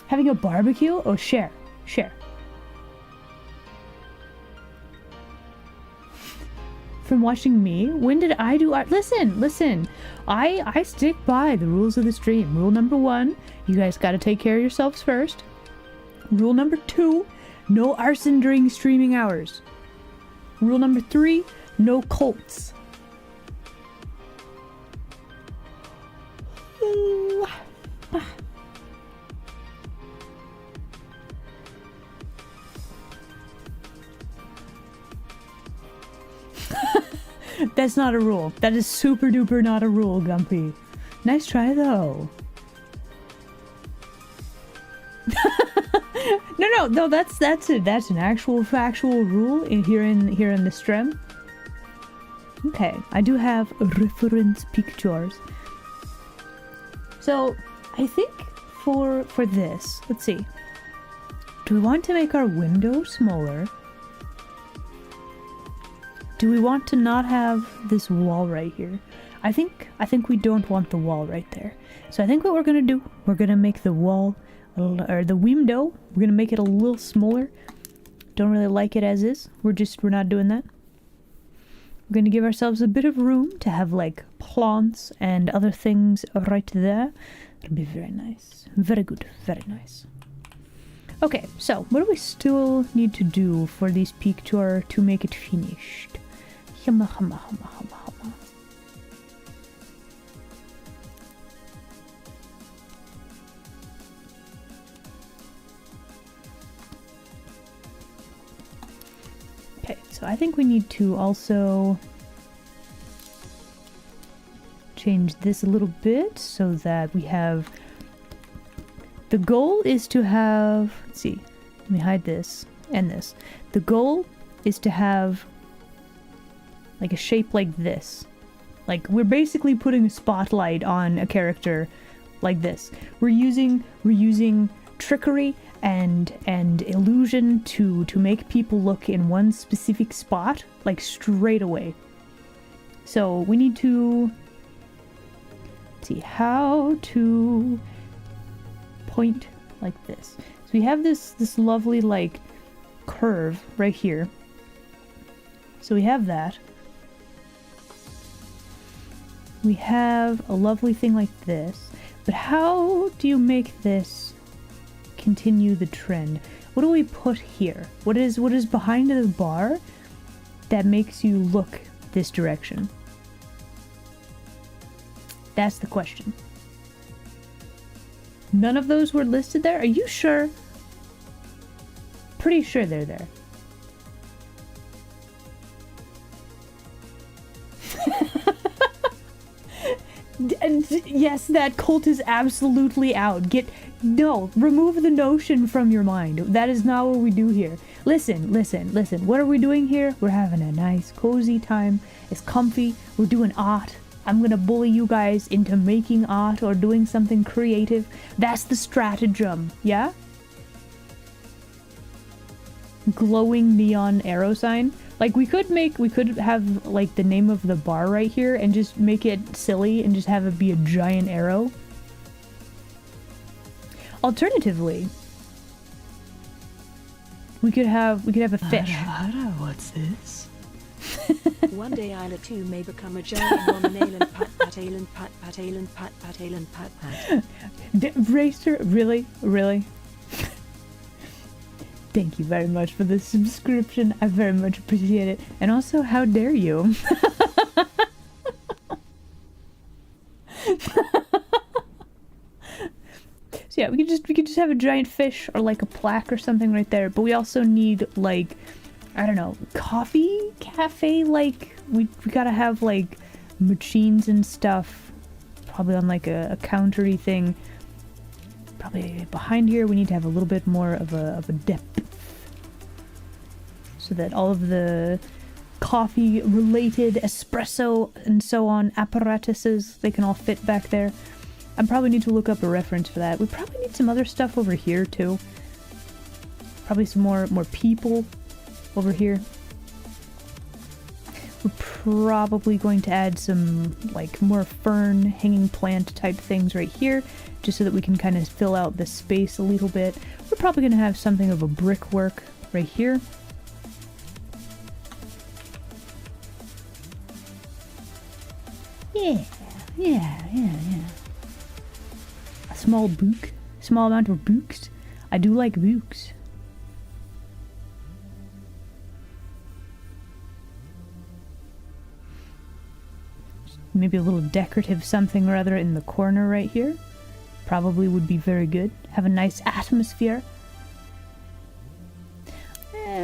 Having a barbecue? Oh, share. From watching me? When did I do art? Listen. I stick by the rules of the stream. Rule number 1, you guys gotta take care of yourselves first. Rule number 2, no arson during streaming hours. Rule number 3, no cults. Ooh. That's not a rule. That is super duper not a rule, Gumpy. Nice try though. No, that's it. That's an actual factual rule here in the stream. Okay, I do have reference pictures. So I think for this, let's see. Do we want to make our window smaller? Do we want to not have this wall right here? I think we don't want the wall right there. So I think what we're gonna do, we're gonna make the wall, or the window, we're gonna make it a little smaller. Don't really like it as is. We're not doing that. We're gonna give ourselves a bit of room to have like plants and other things right there. It'll be very nice. Very good. Very nice. Okay, so what do we still need to do for this picture to make it finished? Humma. Okay, so I think we need to also change this a little bit so that we have... The goal is to have... Let's see. Let me hide this and this. The goal is to have like a shape like this. Like we're basically putting a spotlight on a character like this. We're using trickery and illusion to make people look in one specific spot, like straight away. So we need to see how to point like this. So we have this lovely like curve right here. So we have that. We have a lovely thing like this. But how do you make this continue the trend? What do we put here? What is behind the bar that makes you look this direction? That's the question. None of those were listed there? Are you sure? Pretty sure they're there. And yes, that cult is absolutely out. Remove the notion from your mind. That is not what we do here. Listen. What are we doing here? We're having a nice, cozy time. It's comfy. We're doing art. I'm gonna bully you guys into making art or doing something creative. That's the stratagem, yeah? Glowing neon arrow sign. Like we could have like the name of the bar right here and just make it silly and just have it be a giant arrow. Alternatively, we could have a fish. What's this? One day Isla 2 may become a giant one-ailen pat. Racer, really? Thank you very much for the subscription. I very much appreciate it. And also, how dare you? So yeah, we could just have a giant fish or like a plaque or something right there. But we also need like, I don't know, coffee cafe. Like we gotta have like machines and stuff, probably on like a countery thing. Probably behind here we need to have a little bit more of a depth, so that all of the coffee related espresso and so on apparatuses, they can all fit back there. I probably need to look up a reference for that. We probably need some other stuff over here too. Probably some more people over here. We're probably going to add some like more fern hanging plant type things right here, just so that we can kind of fill out the space a little bit. We're probably going to have something of a brickwork right here. Yeah. A small amount of books. I do like books. Maybe a little decorative something or other in the corner right here. Probably would be very good. Have a nice atmosphere. I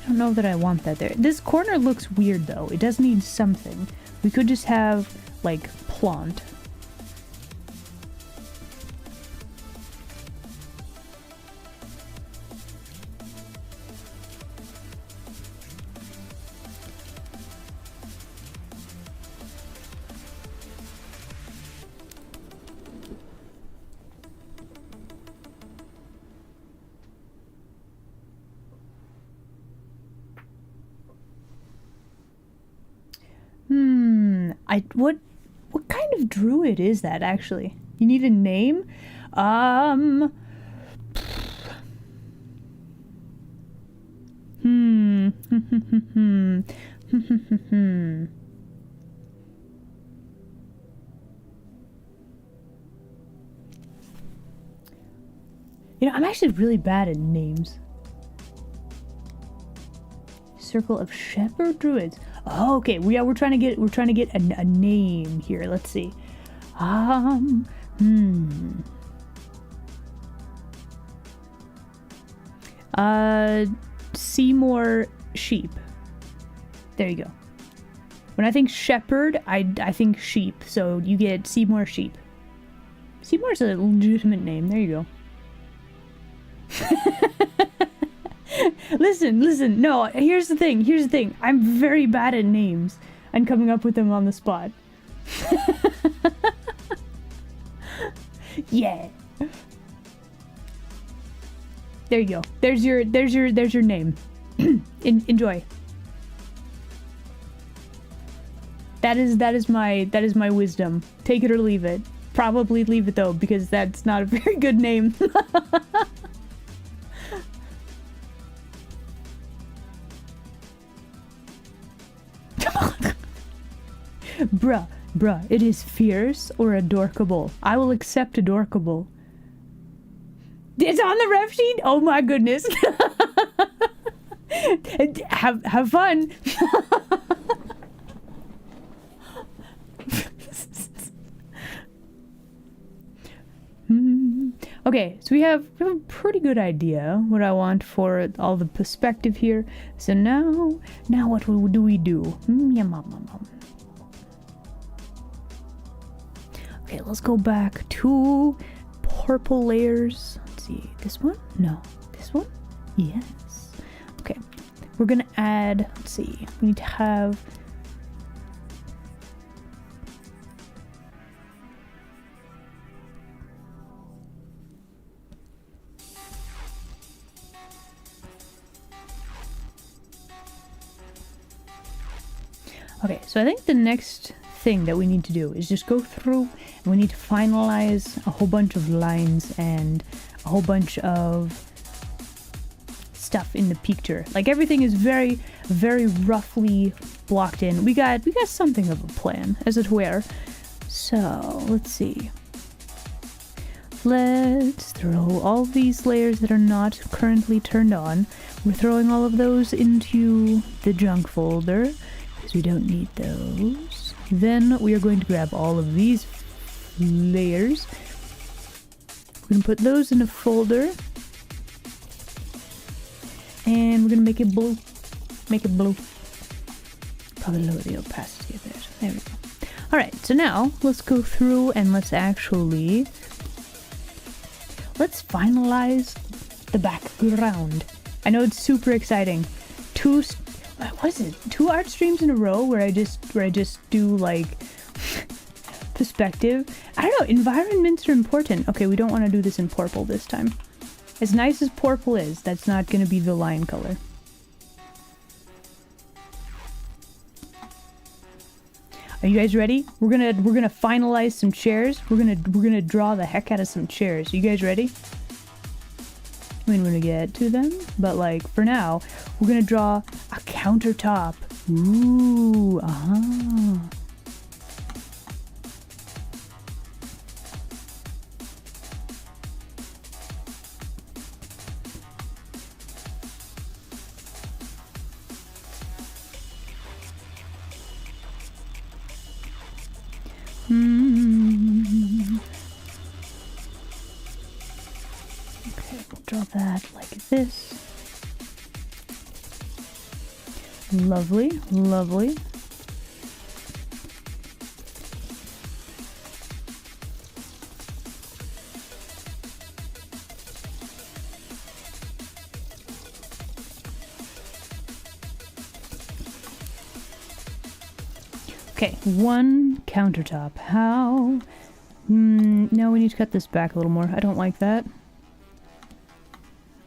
don't know that I want that there. This corner looks weird though. It does need something. We could just have like plant. What kind of druid is that actually? You need a name? You know, I'm actually really bad at names. Circle of Shepherd Druids. Oh, okay. We're trying to get a name here. Let's see. Seymour Sheep. There you go. When I think shepherd, I think sheep. So you get Seymour Sheep. Seymour's a legitimate name. There you go. Listen. No, here's the thing. I'm very bad at names and coming up with them on the spot. Yeah. There you go. There's your name. Enjoy. That is my wisdom. Take it or leave it. Probably leave it though, because that's not a very good name. Bruh, it is fierce or adorkable. I will accept adorkable. It's on the ref sheet? Oh my goodness. have fun. Okay, so we have a pretty good idea what I want for all the perspective here. So now what do we do? Okay, let's go back to purple layers. Let's see, this one? No. This one? Yes. Okay, we're gonna add, let's see, we need to have okay, so I think the next thing that we need to do is just go through and we need to finalize a whole bunch of lines and a whole bunch of stuff in the picture. Like everything is very, very roughly blocked in. We got something of a plan, as it were. So let's see. Let's throw all these layers that are not currently turned on. We're throwing all of those into the junk folder because we don't need those. Then we are going to grab all of these layers. We're going to put those in a folder. And we're going to make it blue. Make it blue. Probably lower the opacity a bit. There we go. Alright, so now let's go through and let's finalize the background. I know it's super exciting. Two art streams in a row where I just do like perspective. I don't know, environments are important. Okay, we don't want to do this in purple this time. As nice as purple is, that's not going to be the line color. Are you guys ready? We're gonna finalize some chairs. We're gonna draw the heck out of some chairs. Are you guys ready? I mean, we're gonna get to them, but like for now, we're gonna draw a countertop. Ooh, Okay, we'll draw that like this. Lovely, lovely. Okay, one countertop. How? No, we need to cut this back a little more. I don't like that.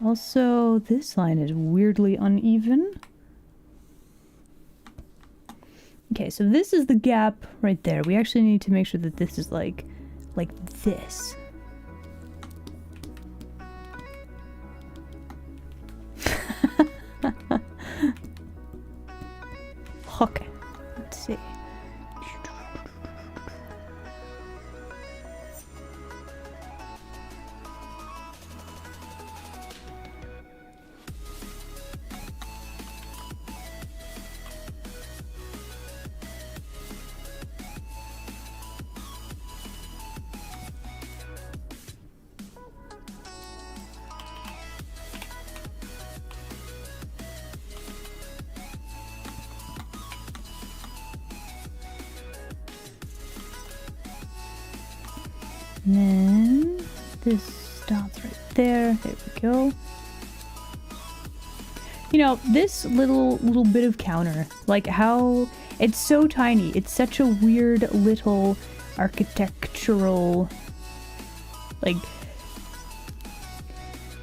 Also, this line is weirdly uneven. Okay, so this is the gap right there. We actually need to make sure that this is like this. Okay, let's see. And then this stops right there. There we go. You know, this little bit of counter, like how it's so tiny. It's such a weird little architectural, like,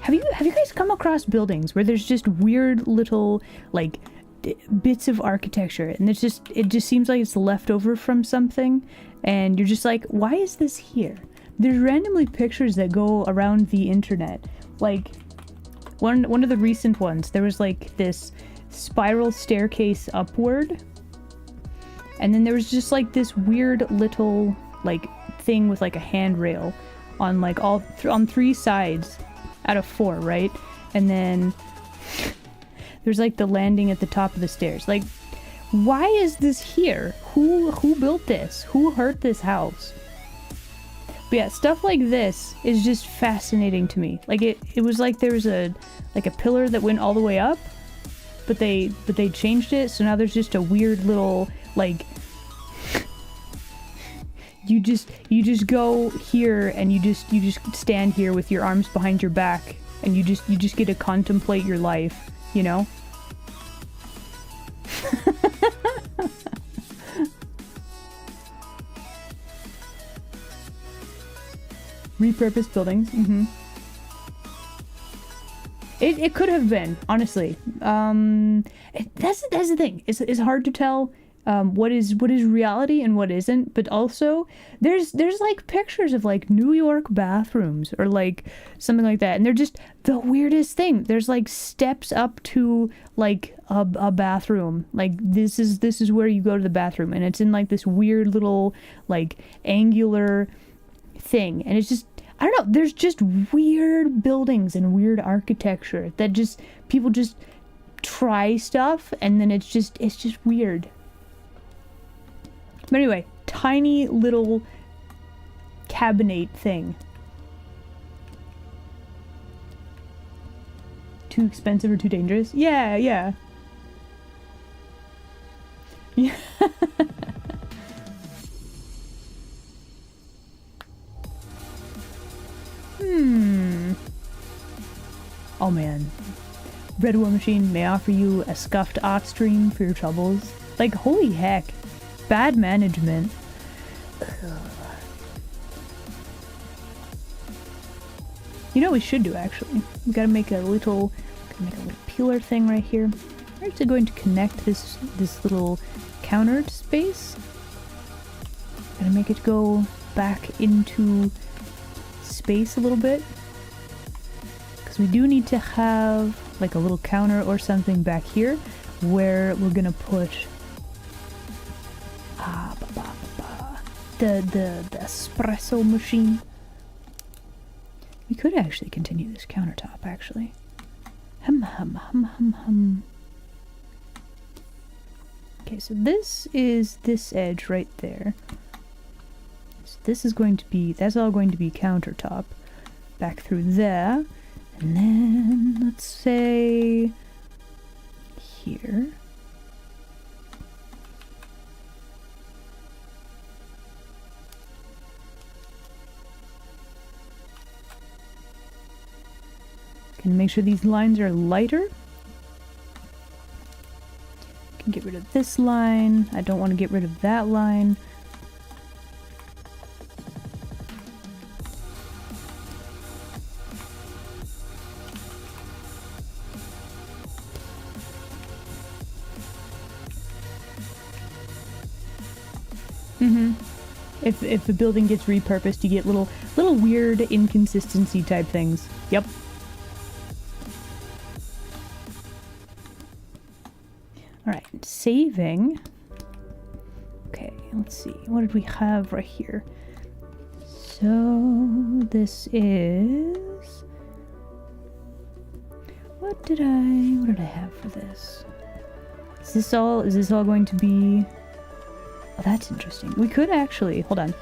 have you guys come across buildings where there's just weird little like bits of architecture and it just seems like it's left over from something and you're just like, why is this here? There's randomly pictures that go around the internet. Like one of the recent ones, there was like this spiral staircase upward. And then there was just like this weird little like thing with like a handrail on like on 3 sides out of 4, right? And then there's like the landing at the top of the stairs. Like, why is this here? Who built this? Who hurt this house? But yeah, stuff like this is just fascinating to me. Like it was like there was a pillar that went all the way up, but they changed it, so now there's just a weird little like you just go here and you just stand here with your arms behind your back and you just get to contemplate your life, you know? Repurposed buildings. It could have been, honestly. That's the thing. It's hard to tell what is reality and what isn't. But also, there's like pictures of like New York bathrooms or like something like that, and they're just the weirdest thing. There's like steps up to like a bathroom. Like this is where you go to the bathroom, and it's in like this weird little like angular thing, and it's just I don't know, there's just weird buildings and weird architecture that just, people just try stuff and then it's just weird. But anyway, tiny little cabinet thing. Too expensive or too dangerous? Yeah, yeah. Yeah. Oh man. Red War Machine may offer you a scuffed art stream for your troubles. Like, holy heck. Bad management. Ugh. You know what we should do, actually? We gotta make a little peeler thing right here. We're actually going to connect this little counter space. Gotta make it go back into space a little bit. Because we do need to have like a little counter or something back here where we're gonna put the espresso machine. We could actually continue this countertop, actually. Okay, so this is this edge right there. So this is going to be, that's all going to be countertop. Back through there. And then, let's say, here. Can make sure these lines are lighter. Can get rid of this line. I don't want to get rid of that line. If the building gets repurposed, you get little weird inconsistency type things. Yep. Alright, saving. Okay, let's see. What did we have right here? So this is, what did I have for this? Is this all going to be, oh, that's interesting. We could actually, hold on.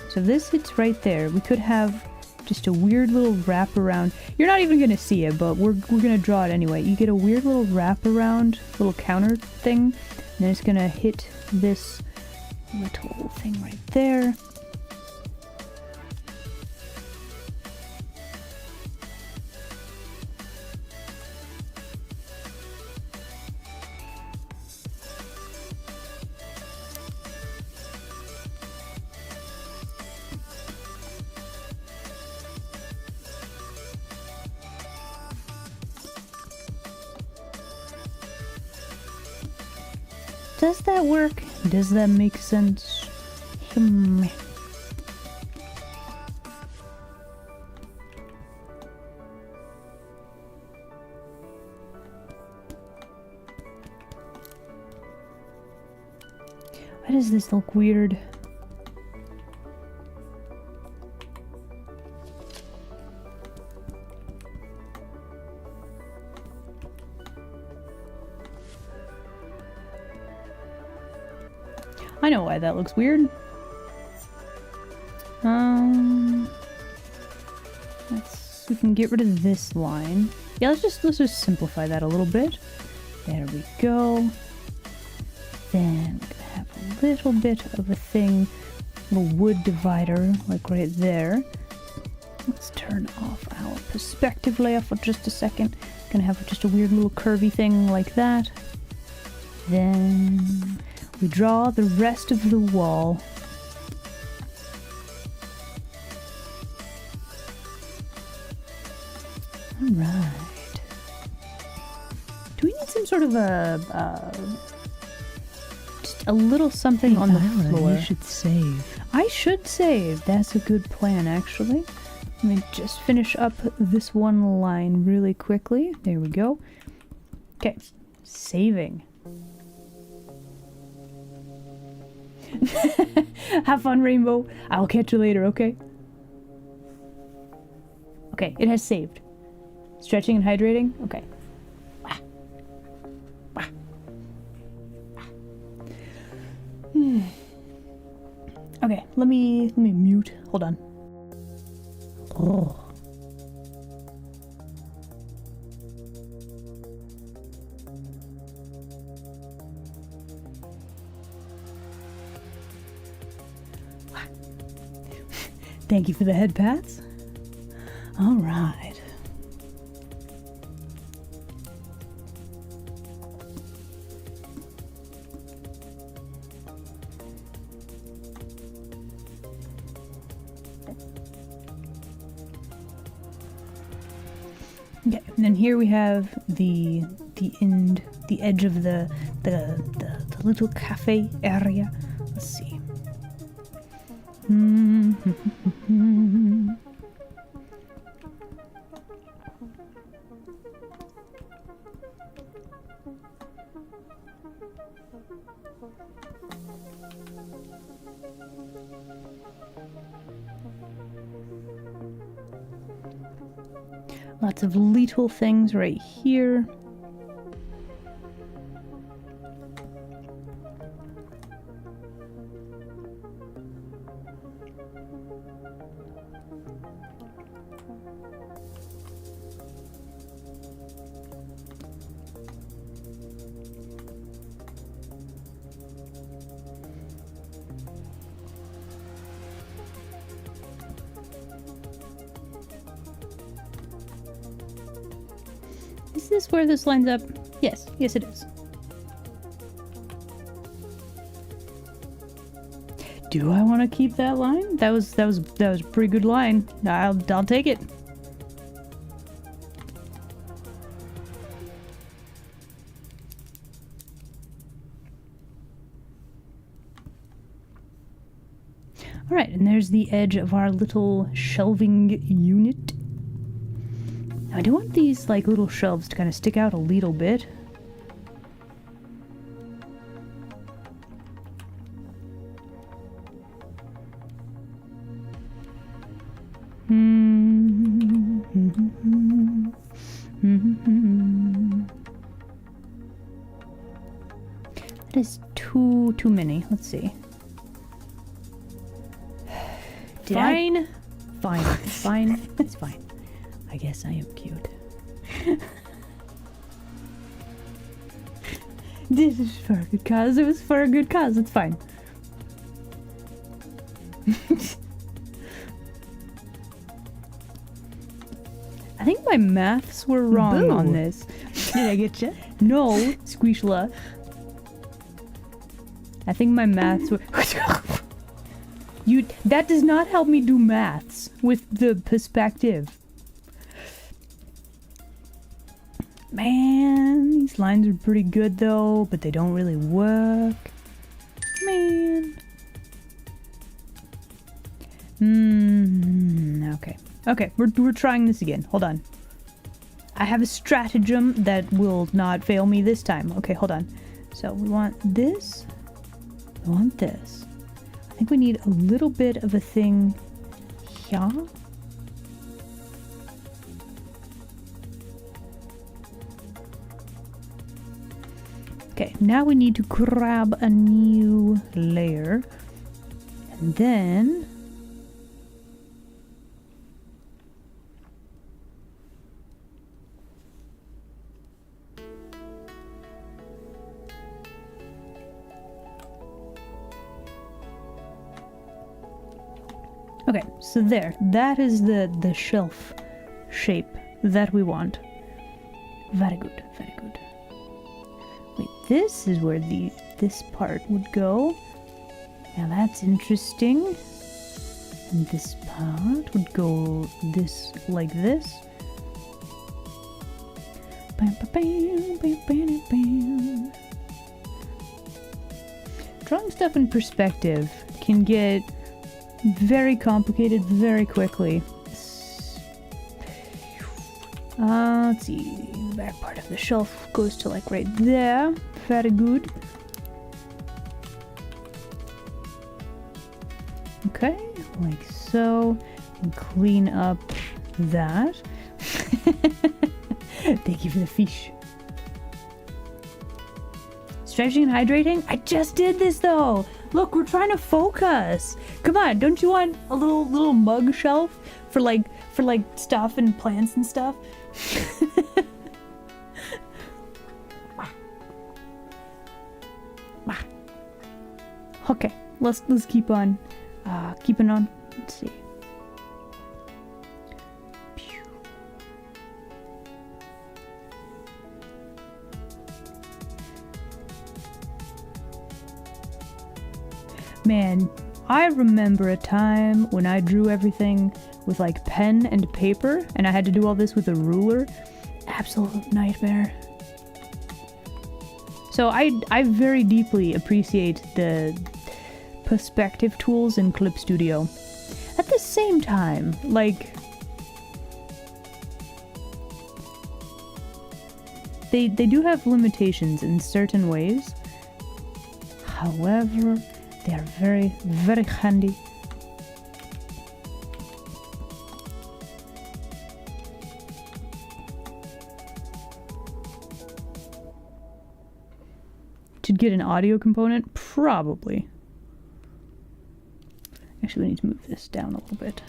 So this hits right there. We could have just a weird little wraparound. You're not even gonna see it, but we're gonna draw it anyway. You get a weird little wraparound, little counter thing, and then it's gonna hit this little thing right there. Does that work? Does that make sense? Why does this look weird? I know why that looks weird. We can get rid of this line. Yeah, let's just simplify that a little bit. There we go. Then we're gonna have a little bit of a thing, little wood divider, like right there. Let's turn off our perspective layer for just a second. Gonna have just a weird little curvy thing like that. Then we draw the rest of the wall. Alright. Do we need some sort of just a little something on the floor? You should save. I should save. That's a good plan, actually. Let me just finish up this one line really quickly. There we go. Okay. Saving. Have fun, Rainbow. I'll catch you later, okay? Okay, it has saved. Stretching and hydrating? Okay. Okay, let me mute. Hold on. Oh. Thank you for the head pats. All right. Okay, and then here we have the edge of the little cafe area. Let's see. Lots of little things right here. Is this where this lines up? Yes, yes it is. Do I want to keep that line? That was a pretty good line. I'll take it. All right, and there's the edge of our little shelving unit. Now, I do want these like little shelves to kind of stick out a little bit. That is too many. Let's see. Fine. It's fine. I guess I am cute. This is for a good cause. It was for a good cause. It's fine. I think my maths were wrong on this. Did I get you? No, Squishla. I think my maths were... That does not help me do maths with the perspective. Man, these lines are pretty good though, but they don't really work. Man. Okay, we're trying this again. Hold on. I have a stratagem that will not fail me this time. Okay, hold on. So we want this. We want this. I think we need a little bit of a thing here. Okay, now we need to grab a new layer. And then... Okay, so there. That is the shelf shape that we want. Very good, very good. Wait, this is where this part would go. Now that's interesting. And this part would go like this. Bam, bam, bam, bam, bam, bam. Drawing stuff in perspective can get very complicated very quickly. Let's see. The back part of the shelf goes to like right there. Very good. Okay, like so. And clean up that. Thank you for the fish. Stretching and hydrating? I just did this though. Look, we're trying to focus. Come on, don't you want a little mug shelf for like stuff and plants and stuff? Okay, let's keep on keeping on. Let's see. Man, I remember a time when I drew everything with like pen and paper, and I had to do all this with a ruler. Absolute nightmare. So I very deeply appreciate the perspective tools in Clip Studio. At the same time, like, they do have limitations in certain ways. However, they are very, very handy. Should get an audio component? Probably. Actually, we need to move this down a little bit.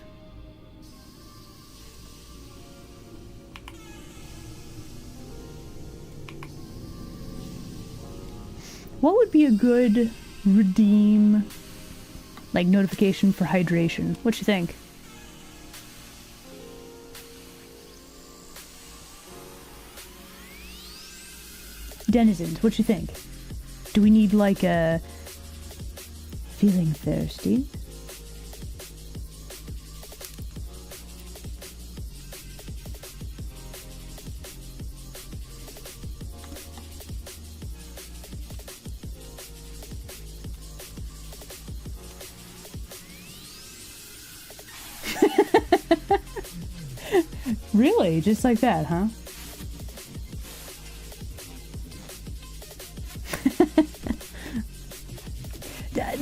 What would be a good redeem, like, notification for hydration? What you think? Denizens, what you think? Do we need like a feeling thirsty? Really? Just like that, huh?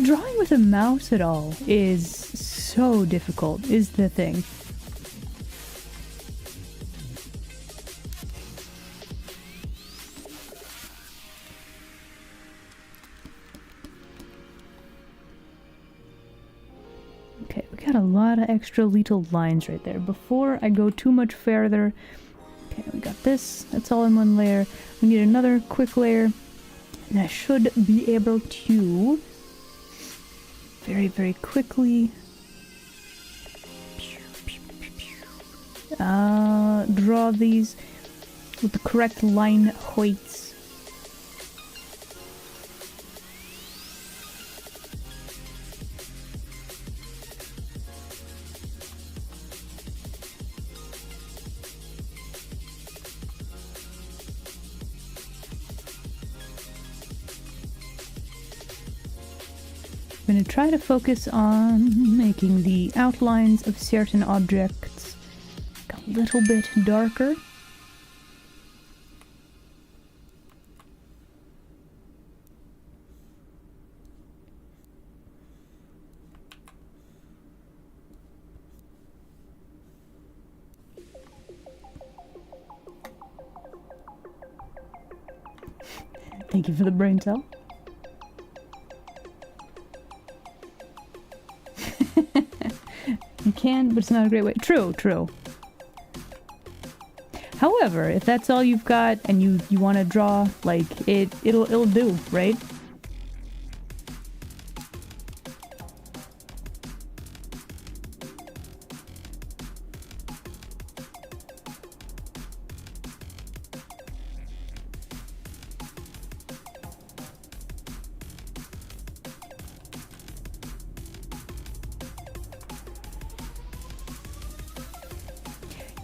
Drawing with a mouse at all is so difficult, is the thing. Okay, we got a lot of extra little lines right there. Before I go too much further, okay, we got this. That's all in one layer. We need another quick layer, and I should be able to very, very quickly draw these with the correct line heights. I'm going to try to focus on making the outlines of certain objects a little bit darker. Thank you for the brain cell. You can, but it's not a great way. True, true. However, if that's all you've got and you want to draw, like, it'll do, right?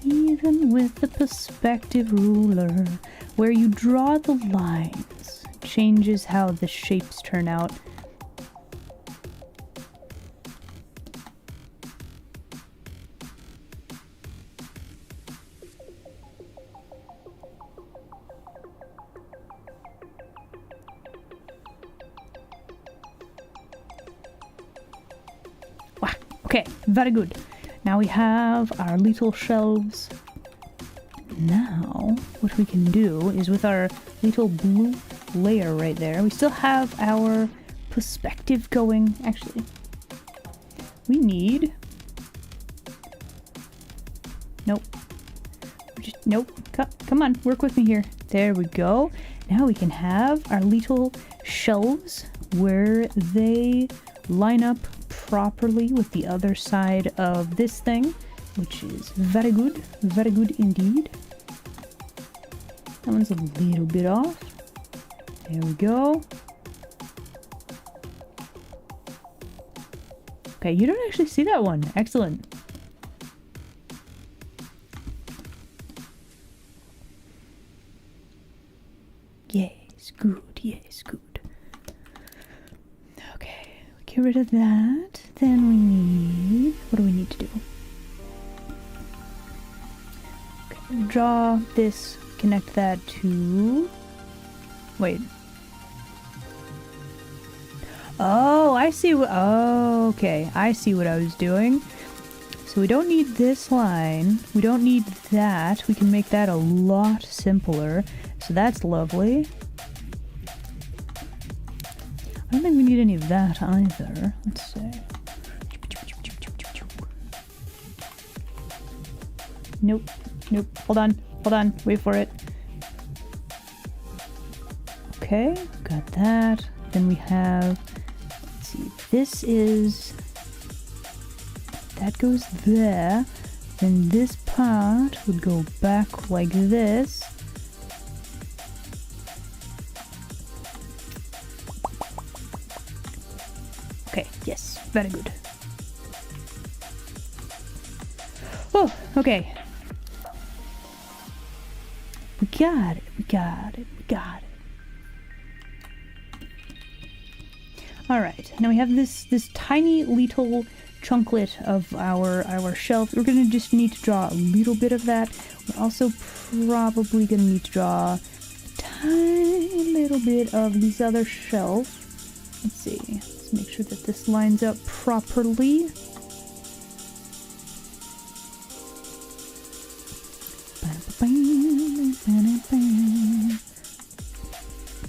Even with the perspective ruler, where you draw the lines, changes how the shapes turn out. Wow, okay, very good. Now we have our little shelves. Now, what we can do is with our little blue layer right there, we still have our perspective going. Actually, we need... Nope. Nope. Come on, work with me here. There we go. Now we can have our little shelves where they line up properly with the other side of this thing, which is very good indeed. That one's a little bit off. There we go. Okay, you don't actually see that one. Excellent. Yes, good, yes, good. Okay, we get rid of that. Then we need... What do we need to do? Okay, draw this, connect that to... Wait. Oh, I see what... Oh, okay, I see what I was doing. So we don't need this line. We don't need that. We can make that a lot simpler. So that's lovely. I don't think we need any of that either. Let's see. Nope. Nope. Hold on. Wait for it. Okay, got that. Then we have... Let's see. This is... That goes there. Then this part would go back like this. Okay, yes, very good. Oh, okay. We got it. Alright, now we have this tiny little chunklet of our shelf. We're gonna just need to draw a little bit of that. We're also probably gonna need to draw a tiny little bit of this other shelf. Let's see. Let's make sure that this lines up properly.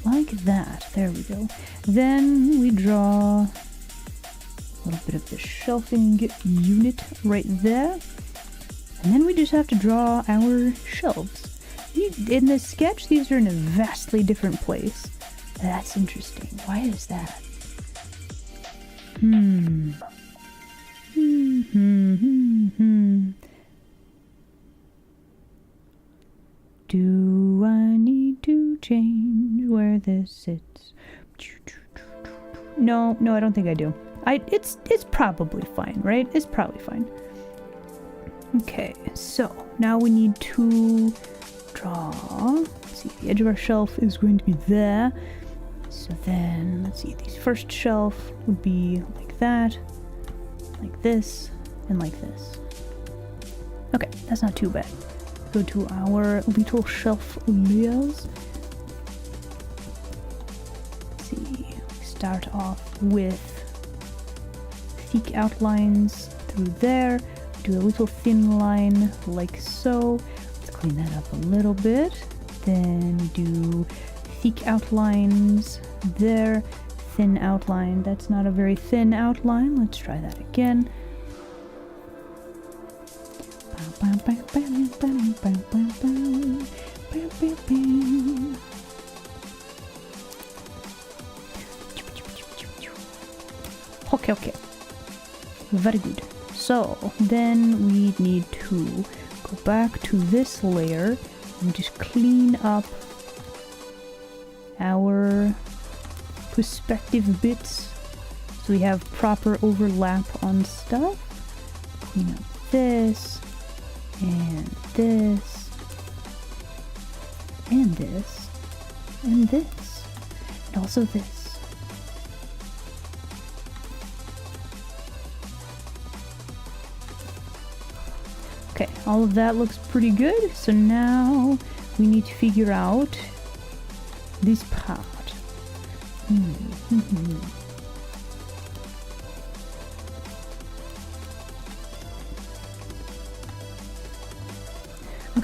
Like that. There we go. Then we draw a little bit of the shelving unit right there. And then we just have to draw our shelves. In the sketch, these are in a vastly different place. That's interesting. Why is that? Do I need to change where this sits? No, I don't think I do. It's probably fine, right? It's probably fine. Okay, so now we need to draw. Let's see, the edge of our shelf is going to be there. So then, let's see, the first shelf would be like that, like this, and like this. Okay, that's not too bad. Go to our little shelf layers. Let's see, start off with thick outlines through there. Do a little thin line like so. Let's clean that up a little bit. Then do thick outlines there. Thin outline. That's not a very thin outline. Let's try that again. Okay. Very good. So then we need to go back to this layer and just clean up our perspective bits so we have proper overlap on stuff. Clean up this and this and this and this and also this. Okay, all of that looks pretty good. So now we need to figure out this part.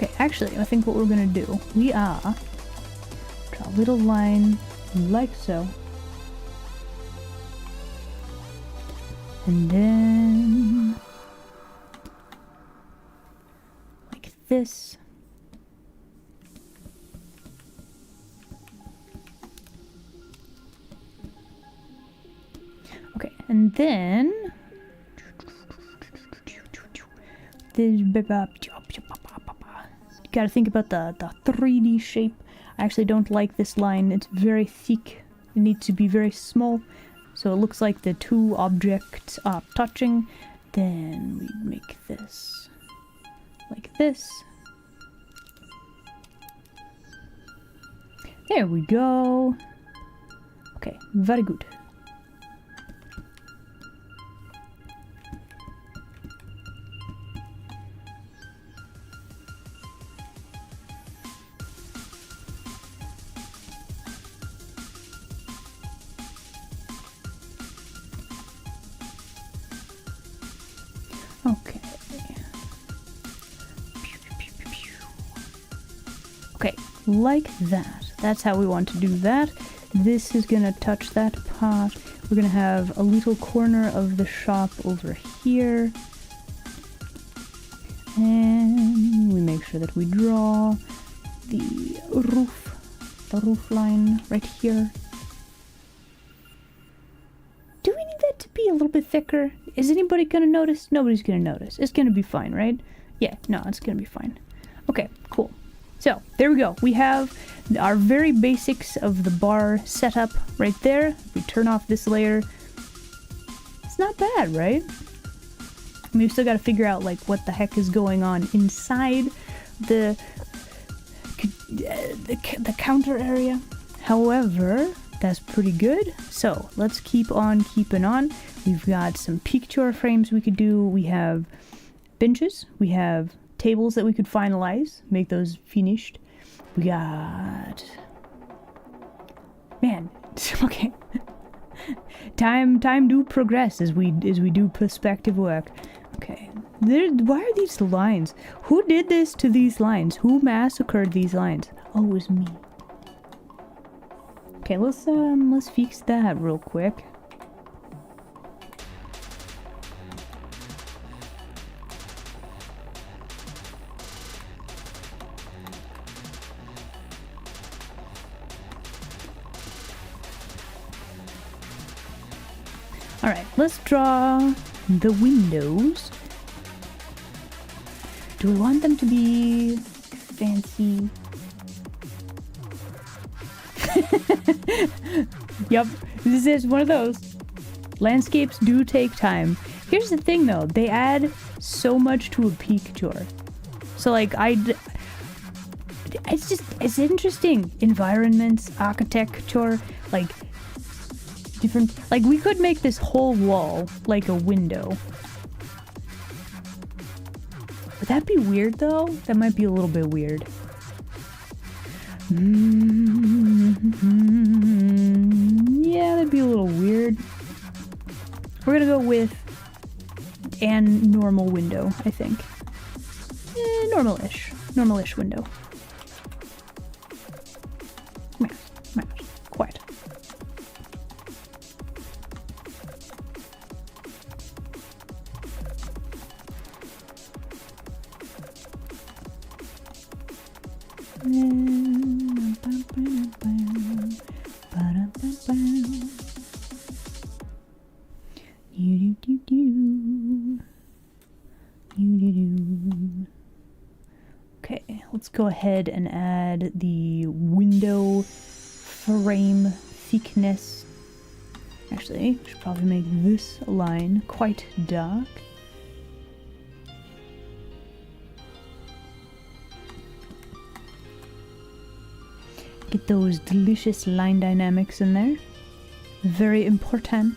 Okay, actually, I think what we're gonna do, we are draw a little line like so. And then like this. Okay, and then this, gotta think about the 3D shape. I actually don't like this line. It's very thick. It needs to be very small. So it looks like the two objects are touching. Then we make this like this. There we go. Okay, very good. Okay. Okay, like that. That's how we want to do that. This is gonna touch that part. We're gonna have a little corner of the shop over here. And we make sure that we draw the roof line right here. Do we need that to be a little bit thicker? Is anybody gonna notice? Nobody's gonna notice. It's gonna be fine, right? Yeah, no, it's gonna be fine. Okay, cool. So, there we go. We have our very basics of the bar set up right there. We turn off this layer. It's not bad, right? I mean, we've still got to figure out, like, what the heck is going on inside the counter area. However, that's pretty good. So, let's keep on keeping on. We've got some picture frames we could do. We have benches. We have tables that we could finalize, make those finished. We got, man, okay. time do progress as we do perspective work. Okay, why are these lines? Who did this to these lines? Who massacred these lines? Oh, it was me. Okay, let's fix that real quick. Alright, let's draw the windows. Do we want them to be fancy? Yep, this is one of those. Landscapes do take time. Here's the thing though, they add so much to a picture. So like, it's interesting. Environments, architecture, like, different, like we could make this whole wall like a window. Would that be weird though? That might be a little bit weird. Yeah, that'd be a little weird. We're gonna go with an normal window, I think. Normal-ish window. Quite. Okay, let's go ahead and add the window frame thickness. Actually, we should probably make this line quite dark. Get those delicious line dynamics in there. Very important.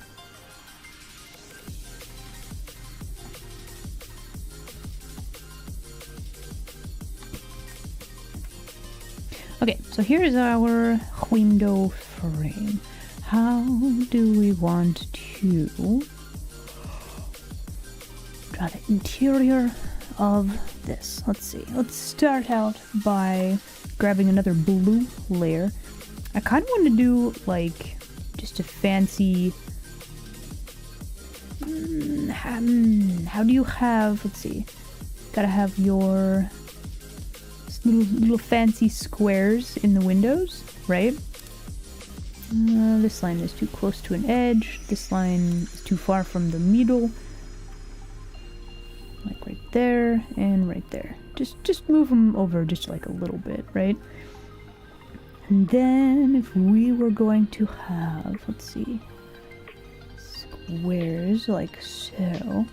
Okay, so here's our window frame. How do we want to draw the interior of this? Let's see. Let's start out by grabbing another blue layer. I kind of want to do like just a fancy. How do you have? Let's see. Gotta have your little fancy squares in the windows, right? This line is too close to an edge. This line is too far from the middle. Like right there and right there. Just move them over just like a little bit, right? And then if we were going to have, let's see, squares like so.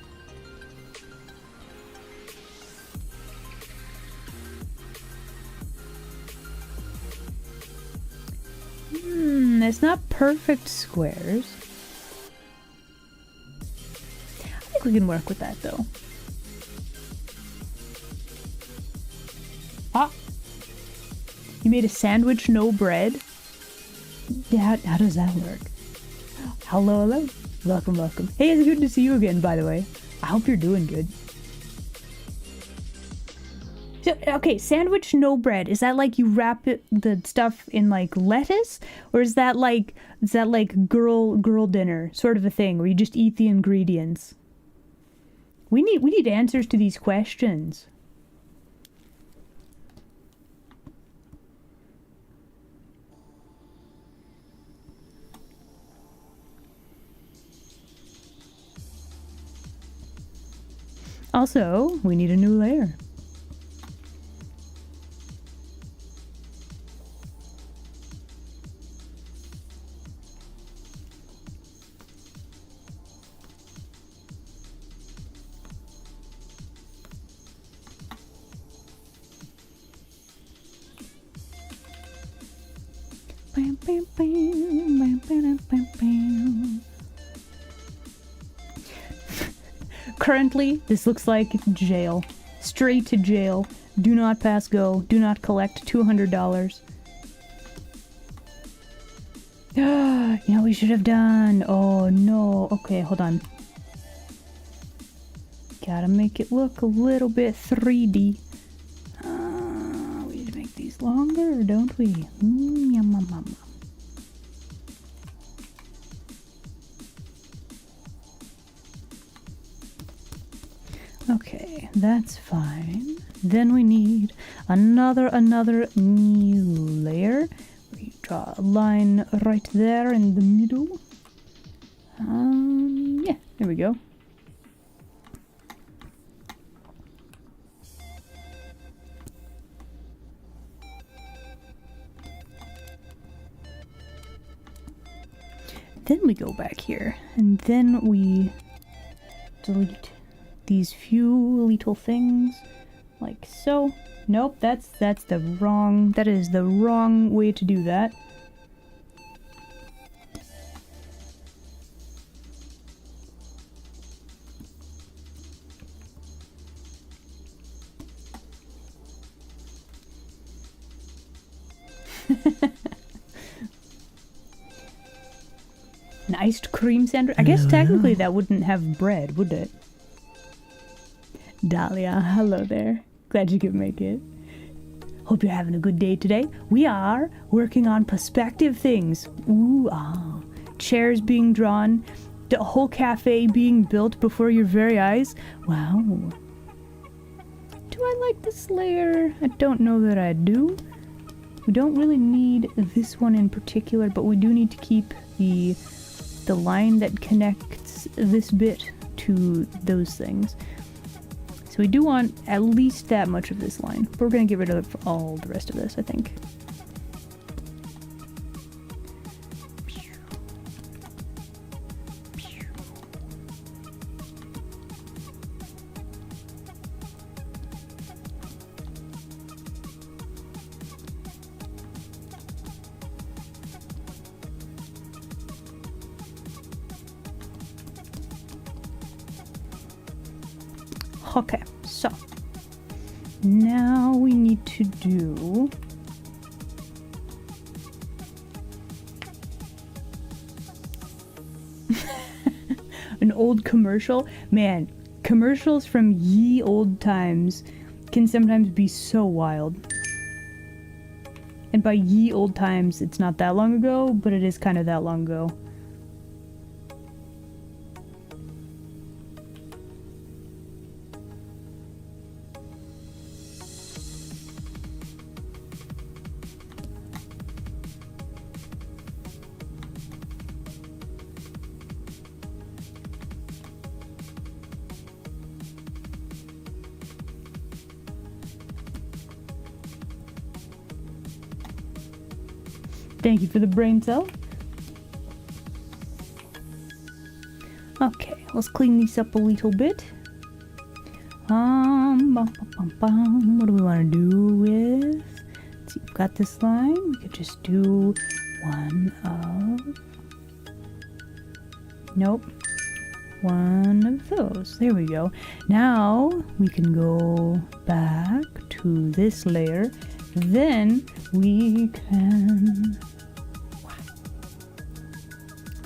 It's not perfect squares. I think we can work with that though. Ah! You made a sandwich, no bread? Yeah, how does that work? Hello, hello. Welcome, welcome. Hey, it's good to see you again, by the way. I hope you're doing good. So, okay, sandwich, no bread. Is that like you wrap the stuff in like lettuce, or is that like girl dinner sort of a thing where you just eat the ingredients? We need answers to these questions. Also, we need a new layer. Bam, bam, bam, bam, bam, bam, bam. Currently, this looks like jail. Straight to jail. Do not pass go. Do not collect $200. You know what we should have done? Oh no. Okay, hold on. Gotta make it look a little bit 3D. We need to make these longer, don't we? Yum, yum, yum. Okay, that's fine. Then we need another new layer. We draw a line right there in the middle. Yeah, there we go. Then we go back here, and then we delete these few little things, like so. Nope, that is the wrong way to do that. An iced cream sandwich? I guess technically that wouldn't have bread, would it? Dahlia, hello there. Glad you could make it. Hope you're having a good day today. We are working on perspective things. Chairs being drawn, the whole cafe being built before your very eyes. Wow. Do I like this layer? I don't know that I do. We don't really need this one in particular, but we do need to keep the line that connects this bit to those things. So we do want at least that much of this line, but we're going to get rid of all the rest of this, I think. Okay, so now we need to do an old commercial. Man, commercials from ye old times can sometimes be so wild. And by ye old times, it's not that long ago, but it is kind of that long ago. Thank you for the brain cell. Okay, let's clean these up a little bit. What do we want to do with? Let's see, we've got this line. We could just do one of... Nope. One of those. There we go. Now we can go back to this layer. Then we can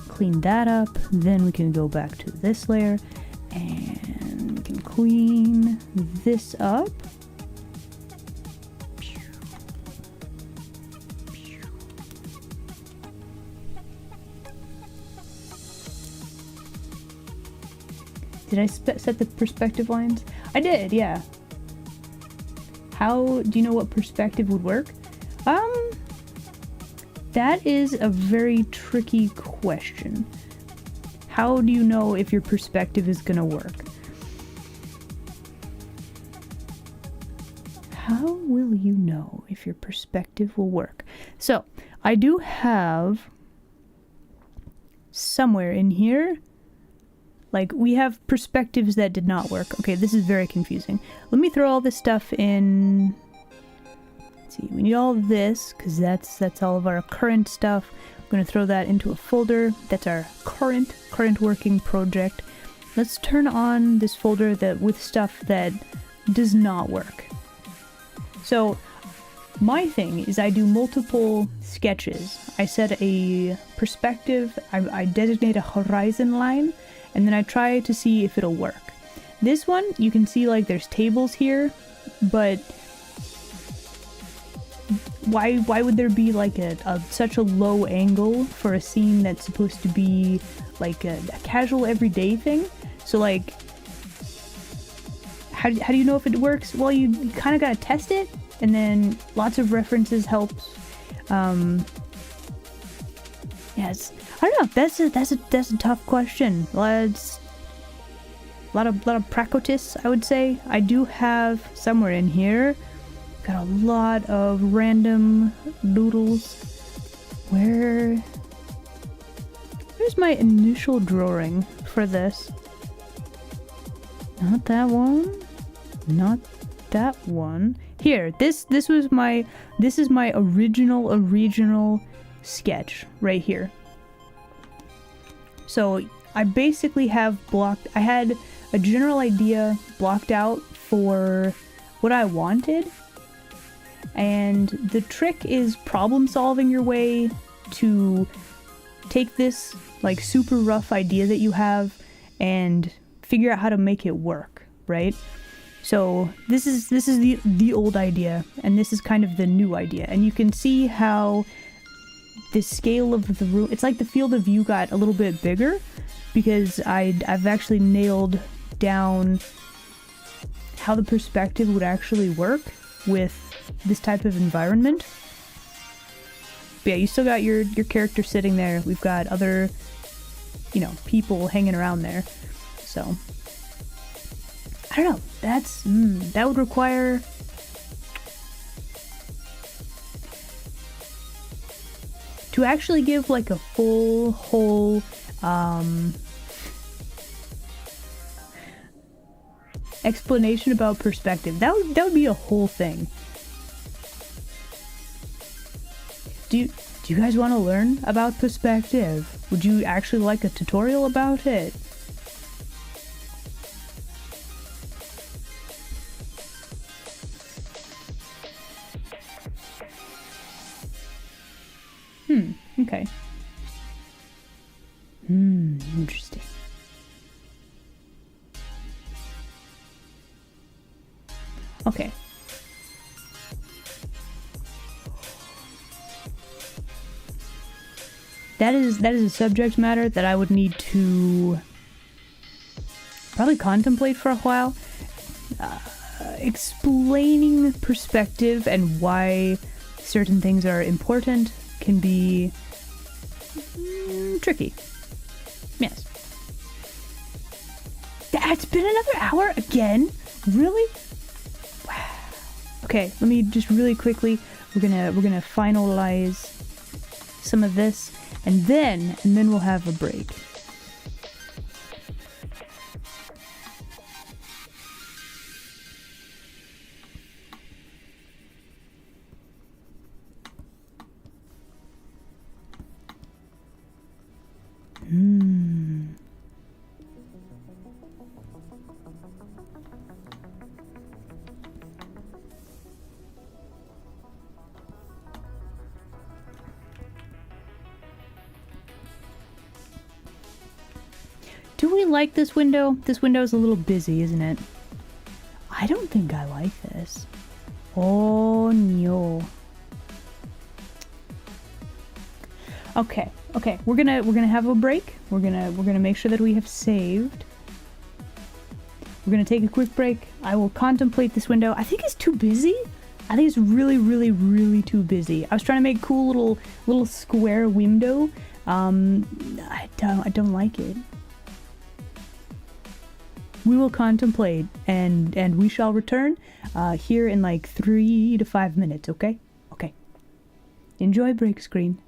clean that up. Then we can go back to this layer and we can clean this up. Did I set the perspective lines? I did, yeah. How do you know what perspective would work? That is a very tricky question. How do you know if your perspective is gonna work? How will you know if your perspective will work? So, I do have somewhere in here, like, we have perspectives that did not work. Okay, this is very confusing. Let me throw all this stuff in. Let's see, we need all of this, because that's all of our current stuff. I'm going to throw that into a folder. That's our current working project. Let's turn on this folder that with stuff that does not work. So, my thing is I do multiple sketches. I set a perspective, I designate a horizon line, and then I try to see if it'll work. This one, you can see like there's tables here, but why would there be like such a low angle for a scene that's supposed to be like a casual everyday thing? So like, how do you know if it works? Well, you kind of gotta test it, and then lots of references helps. Yes. I don't know. That's a tough question. Let's lot of practice, I would say. I do have somewhere in here. Got a lot of random doodles. Where's my initial drawing for this? Not that one. Not that one. Here. This is my original sketch right here. So I basically have I had a general idea blocked out for what I wanted, and the trick is problem solving your way to take this like super rough idea that you have and figure out how to make it work, right? So this is the old idea, and this is kind of the new idea, and you can see how the scale of the room, it's like the field of view got a little bit bigger because I've actually nailed down how the perspective would actually work with this type of environment. But yeah, you still got your character sitting there. We've got other, people hanging around there. So I don't know. That would require to actually give like a whole explanation about perspective. That would be a whole thing. Do you guys want to learn about perspective? Would you actually like a tutorial about it? Okay. Interesting. Okay. That is a subject matter that I would need to probably contemplate for a while. Explaining perspective and why certain things are important can be tricky. Yes. That's been another hour again? Really? Wow. Okay, let me just really quickly, we're gonna finalize some of this, and then we'll have a break. Do we like this window? This window's a little busy, isn't it? I don't think I like this. Oh no. Okay, we're gonna have a break. We're gonna make sure that we have saved. We're gonna take a quick break. I will contemplate this window. I think it's too busy. I think it's really, really, really too busy. I was trying to make a cool little square window. I don't like it. We will contemplate, and we shall return here in like 3 to 5 minutes, okay? Okay. Enjoy break screen.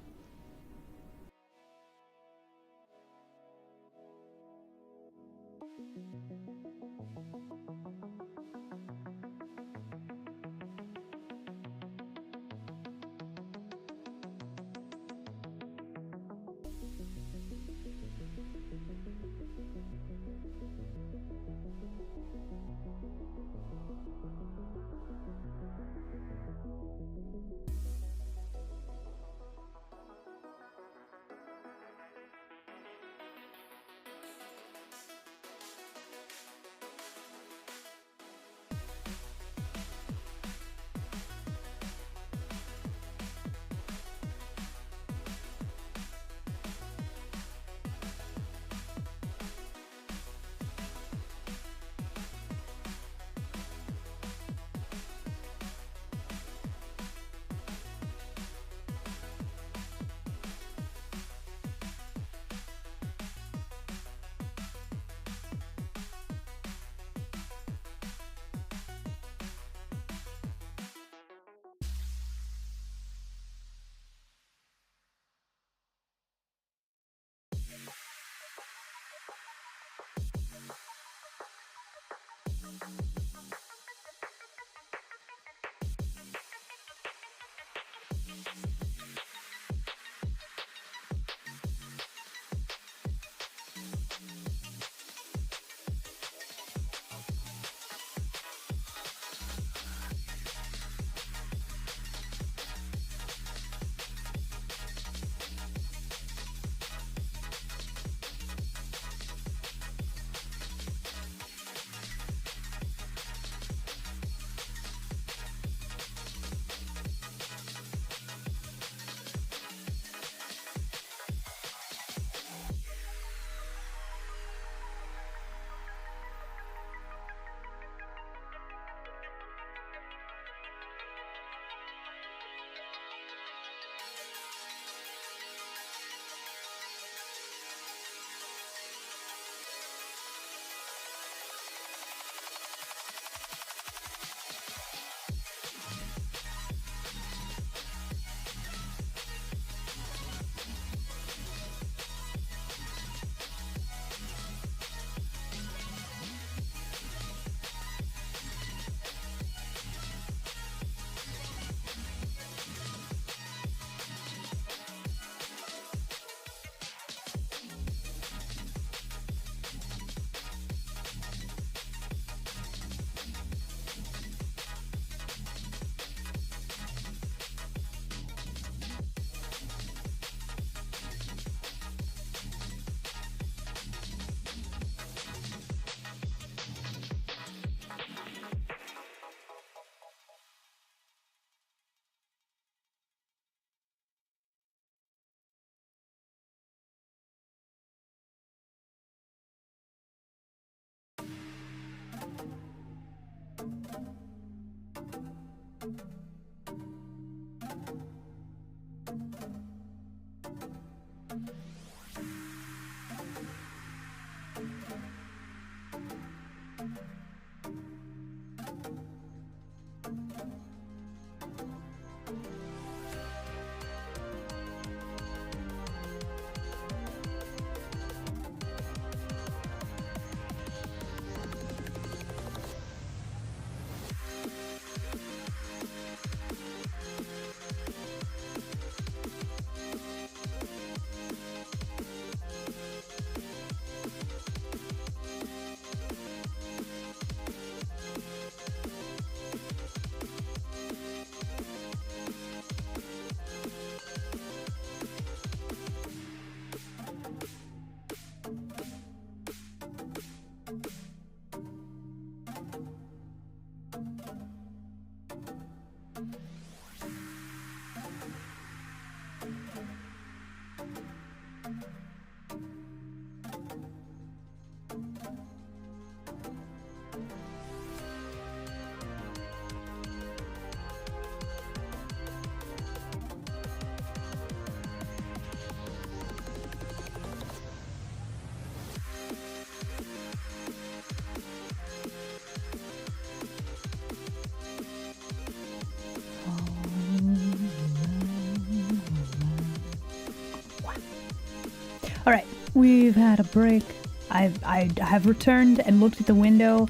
We've had a break. I have returned and looked at the window,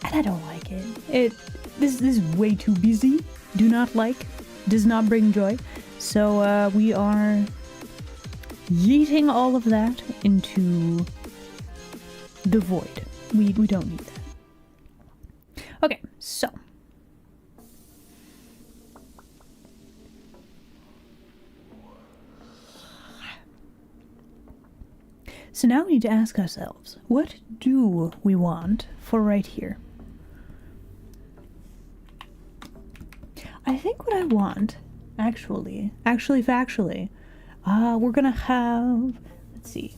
and I don't like it. This is way too busy. Do not like. Does not bring joy. So we are yeeting all of that into the void. We don't need that. Okay, so. So now we need to ask ourselves, what do we want for right here? I think what I want, factually, we're gonna have, let's see.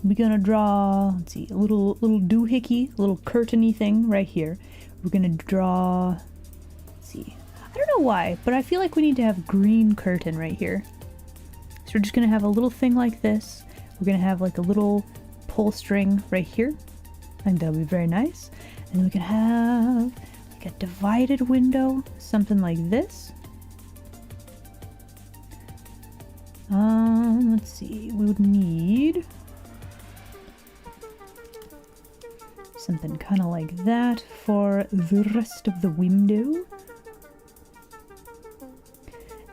We're gonna draw, let's see, a little doohickey, a little curtainy thing right here. We're gonna draw, let's see. I don't know why, but I feel like we need to have green curtain right here. So we're just gonna have a little thing like this. We're gonna have like a little pull string right here. I think that'll be very nice. And then we can have like a divided window, something like this. Let's see, we would need something kind of like that for the rest of the window.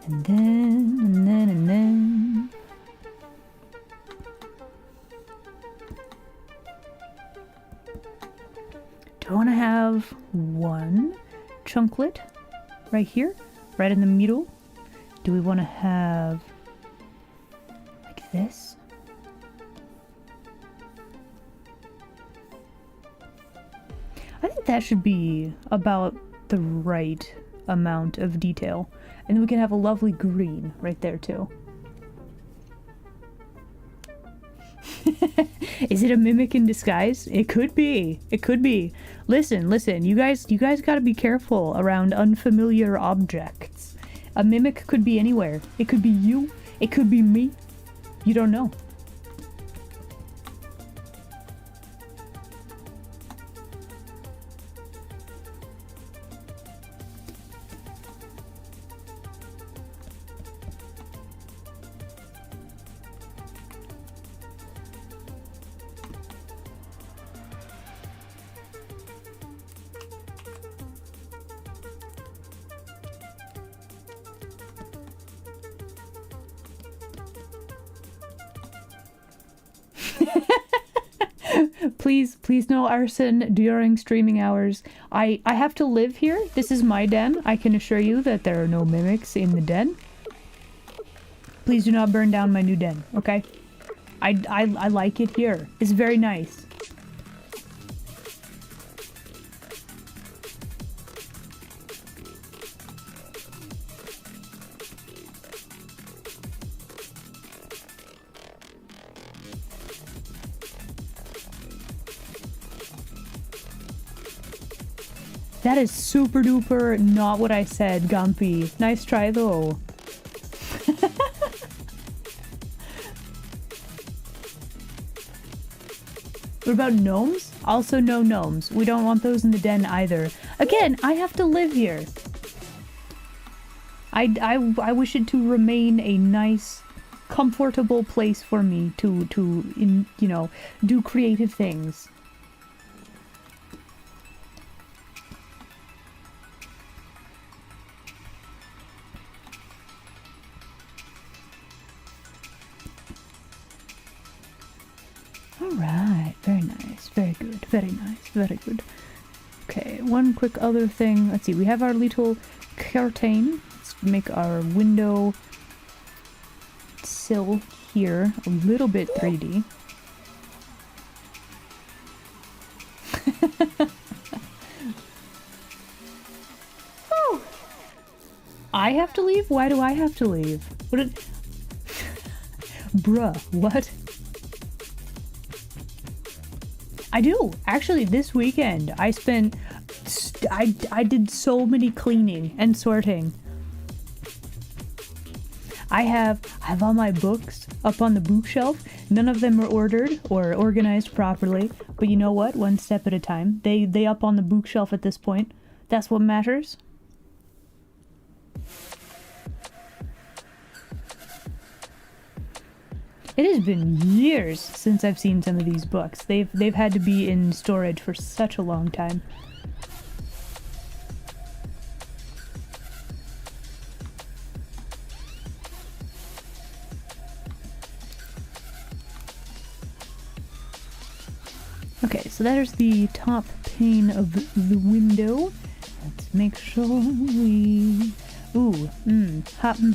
And then. Do I want to have one chunklet right here, right in the middle? Do we want to have like this? I think that should be about the right amount of detail. And then we can have a lovely green right there too. Is it a mimic in disguise? It could be. It could be. Listen, you guys gotta be careful around unfamiliar objects. A mimic could be anywhere. It could be you. It could be me. You don't know. Please no arson during streaming hours. I have to live here. This is my den. I can assure you that there are no mimics in the den. Please do not burn down my new den, okay? I like it here. It's very nice. That is super duper not what I said, Gumpy. Nice try though. What about gnomes? Also no gnomes. We don't want those in the den either. Again, I have to live here. I wish it to remain a nice, comfortable place for me to do creative things. Alright, very nice, very good, very nice, very good. Okay, one quick other thing. Let's see, we have our little curtain. Let's make our window sill here a little bit 3D. Oh! I have to leave? Why do I have to leave? What did... Bruh, what? I do. Actually, this weekend, I did so many cleaning and sorting. I have all my books up on the bookshelf. None of them are ordered or organized properly. But you know what? One step at a time. They up on the bookshelf at this point. That's what matters. It has been years since I've seen some of these books. They've had to be in storage for such a long time. Okay, so there's the top pane of the window. Let's make sure we... Ooh, how do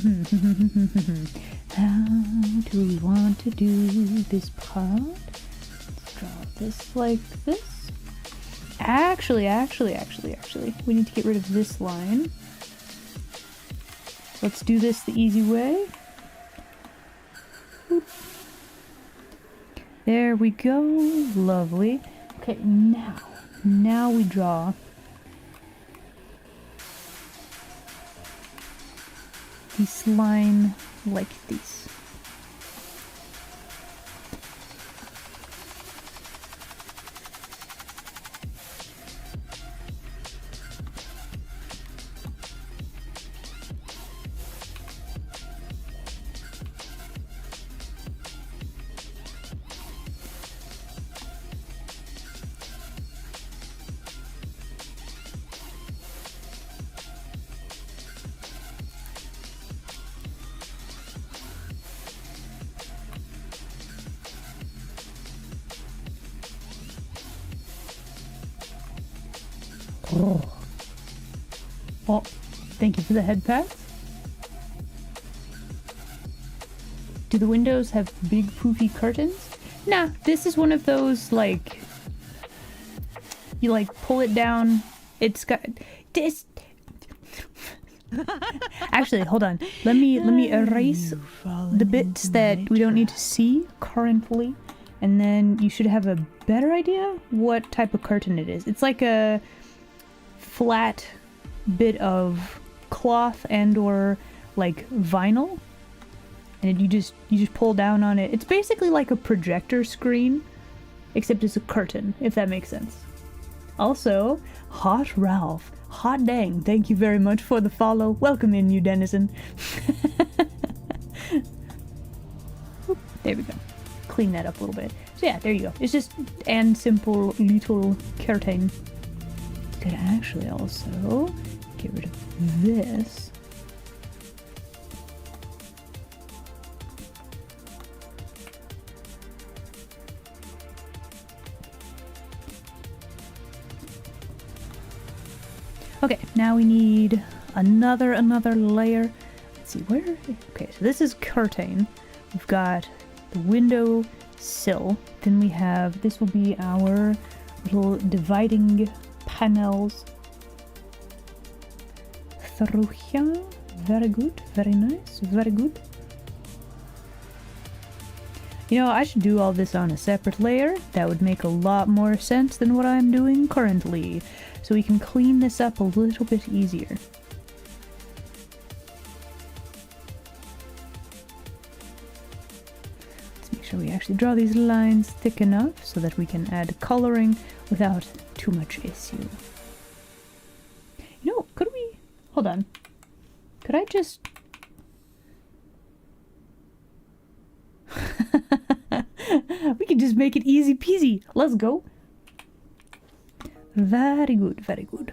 we want to do this part? Let's draw this like this. Actually, we need to get rid of this line. Let's do this the easy way. Oop. There we go. Lovely. Okay, now we draw this line like this. Oh, thank you for the head pat. Do the windows have big poofy curtains? Nah, this is one of those, like, you like pull it down. It's got this. Actually, hold on. Let me erase the bits that we don't need to see currently, and then you should have a better idea what type of curtain it is. It's like a flat bit of cloth and or like vinyl, and you just pull down on it. It's basically like a projector screen, except it's a curtain, if that makes sense. Also, Hot Ralph, hot dang, thank you very much for the follow. Welcome in, you denizen. Oop, there we go. Clean that up a little bit. So yeah, there you go. It's just and simple little curtain. Could actually also get rid of this. Okay, now we need another layer. Let's see, where? Okay, so this is curtain. We've got the window sill. Then we have, this will be our little dividing panels through here. Very good, very nice, very good. You know, I should do all this on a separate layer. That would make a lot more sense than what I'm doing currently. So we can clean this up a little bit easier. Let's make sure we actually draw these lines thick enough so that we can add coloring without too much issue. You know, could we... Hold on. Could I just... We can just make it easy peasy. Let's go. Very good, very good.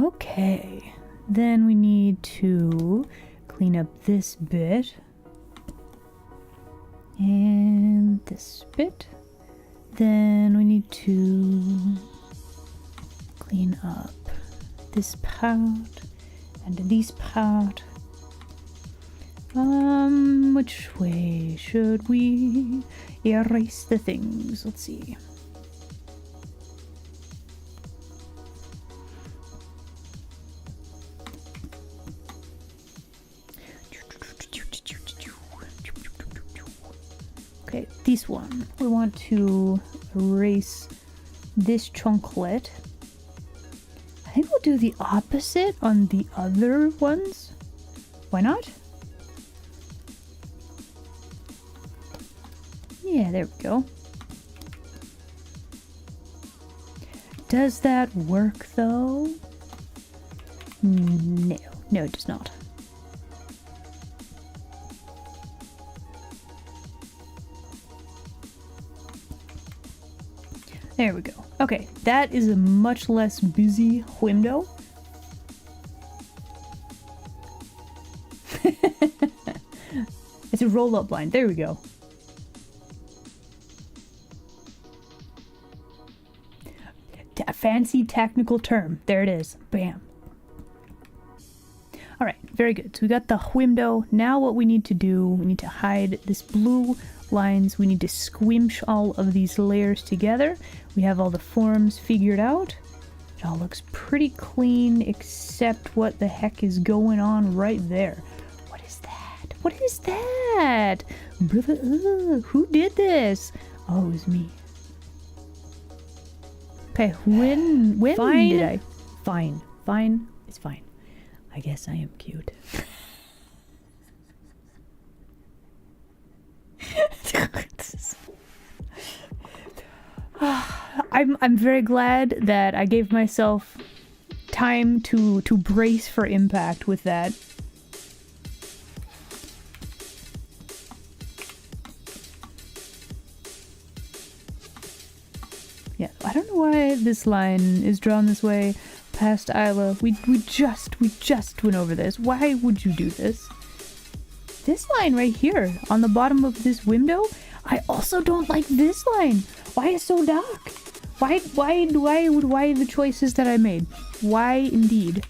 Okay, then we need to clean up this bit and this bit. Then we need to clean up this part and this part. Which way should we erase the things? Let's see. Okay, this one. We want to erase this chunklet. I think we'll do the opposite on the other ones. Why not? Yeah, there we go. Does that work though? No, no, it does not. There we go. Okay, that is a much less busy window. It's a roll-up blind. There we go. A fancy technical term. There it is. Bam. All right, very good. So we got the window. Now what we need to do, we need to hide this blue lines. We need to squimsh all of these layers together. We have all the forms figured out. It all looks pretty clean, except what the heck is going on right there. What is that? What is that? Brother, who did this? Oh, it was me. Okay, when Fine. did I? Fine. It's fine. I guess I am cute. I'm very glad that I gave myself time to brace for impact with that. Yeah, I don't know why this line is drawn this way past Isla. We just went over this. Why would you do this? This line right here on the bottom of this window, I also don't like this line. Why is it so dark? Why the choices that I made? Why indeed?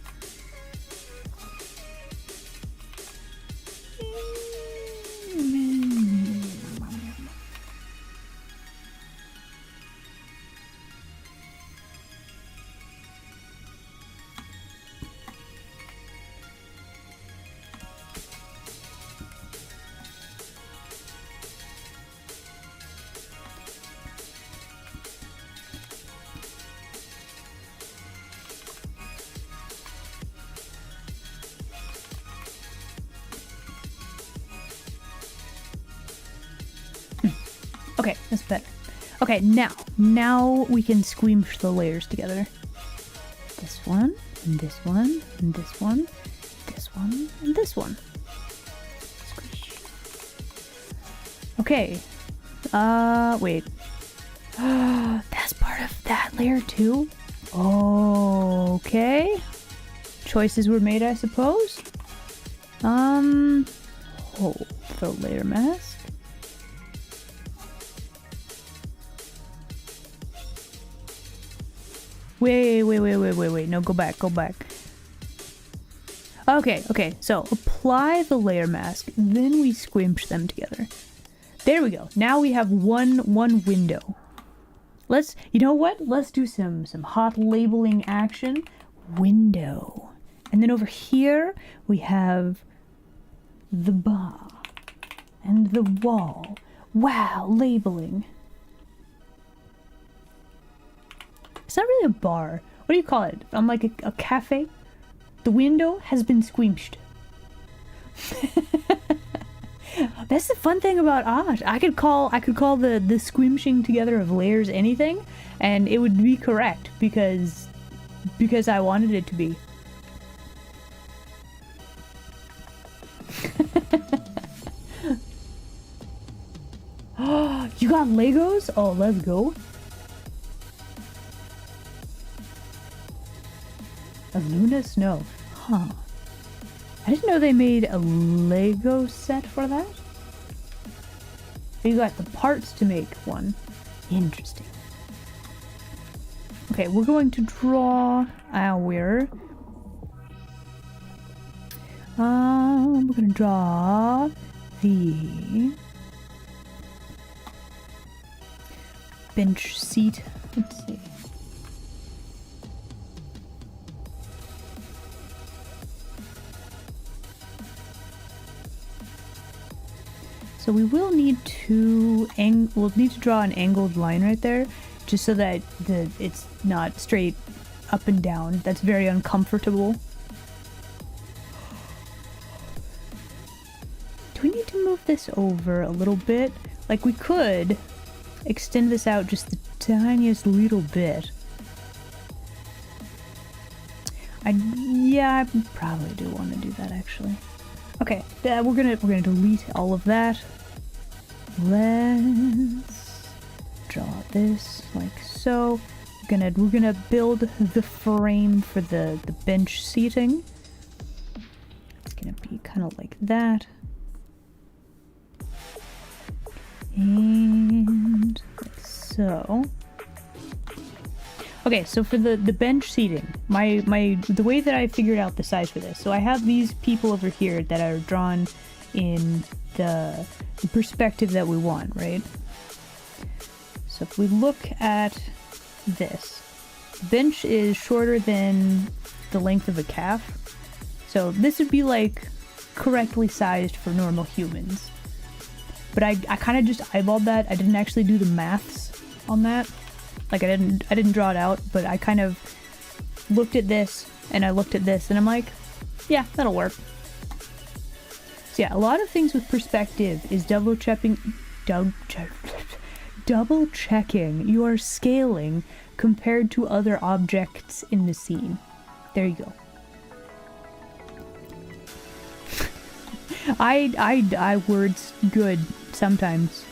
Okay, that's better. Okay, now we can squeamish the layers together. This one, and this one, and this one, this one, and this one. Squish. Okay. Wait. That's part of that layer too? Okay. Choices were made, I suppose. Oh, the layer mask. Wait. No, go back. Okay. So apply the layer mask, then we squimsh them together. There we go. Now we have one window. You know what? Let's do some hot labeling action. Window. And then over here we have the bar and the wall. Wow, labeling. It's not really a bar. What do you call it? I'm like a cafe. The window has been squeamished. That's the fun thing about art. I could call the squimshing together of layers anything, and it would be correct because I wanted it to be. Oh, you got Legos? Oh, let's go. A Luna Snow. Huh. I didn't know they made a Lego set for that. You got the parts to make one. Interesting. Okay, we're going to draw our... we're gonna draw the bench seat. Let's see. So we will need to draw an angled line right there, just so that it's not straight up and down. That's very uncomfortable. Do we need to move this over a little bit? Like, we could extend this out just the tiniest little bit. Yeah, I probably do want to do that actually. Okay, we're gonna delete all of that. Let's draw this like so. We're gonna build the frame for the bench seating. It's gonna be kind of like that. And like so. Okay, so for the bench seating, the way that I figured out the size for this, so I have these people over here that are drawn in the perspective that we want, right? So if we look at this, the bench is shorter than the length of a calf. So this would be like correctly sized for normal humans. But I kind of just eyeballed that. I didn't actually do the maths on that. Like I didn't draw it out, but I kind of looked at this and I looked at this and I'm like, yeah, that'll work. So yeah, a lot of things with perspective is double checking your scaling compared to other objects in the scene. There you go. I words good sometimes.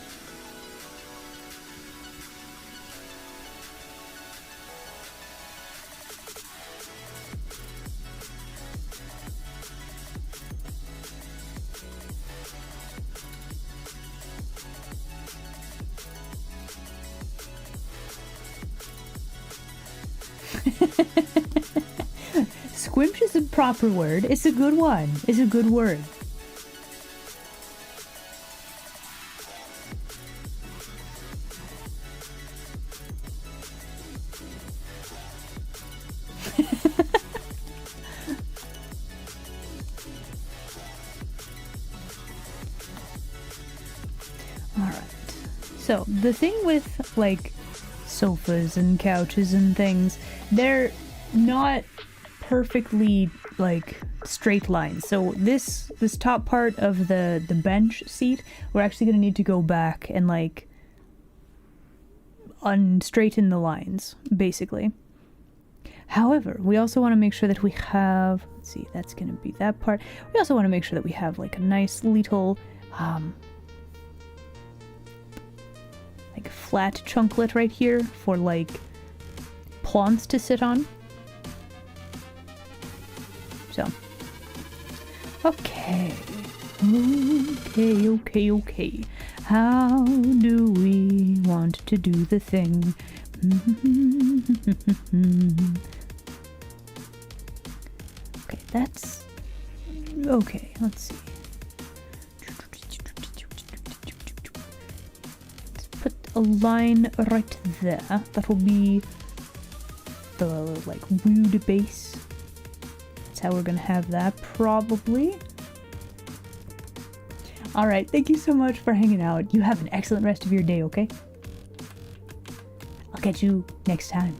Squimsh is a proper word. It's a good one. It's a good word. Alright. So, the thing with, like, sofas and couches and things, they're not perfectly, like, straight lines. So this top part of the bench seat, we're actually going to need to go back and, like, unstraighten the lines, basically. However, we also want to make sure that we have, let's see, that's going to be that part. We also want to make sure that we have, like, a nice little, like, flat chunklet right here for, like, plants to sit on. So, okay. Okay. How do we want to do the thing? Okay, that's... Okay, let's see. Let's put a line right there. That'll be the, like, wood base. That's how we're gonna have that, probably. Alright, thank you so much for hanging out. You have an excellent rest of your day, okay? I'll catch you next time.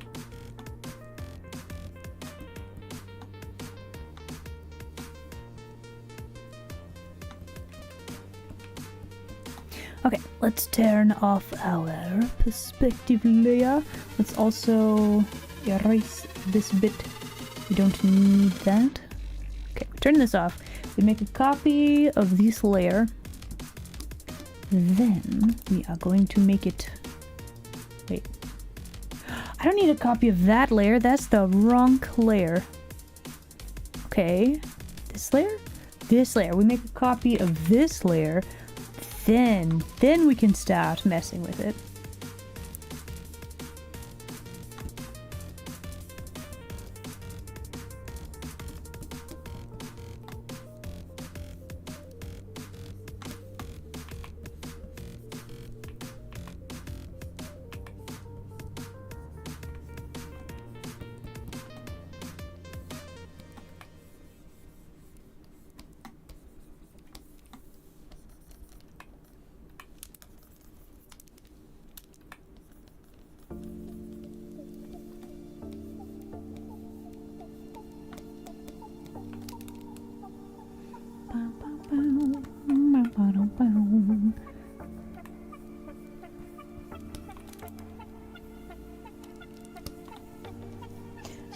Okay, let's turn off our perspective layer. Let's also erase this bit. We don't need that. Okay, turn this off. We make a copy of this layer. Then we are going to make it... Wait. I don't need a copy of that layer. That's the wrong layer. Okay. This layer? This layer. We make a copy of this layer. Then we can start messing with it.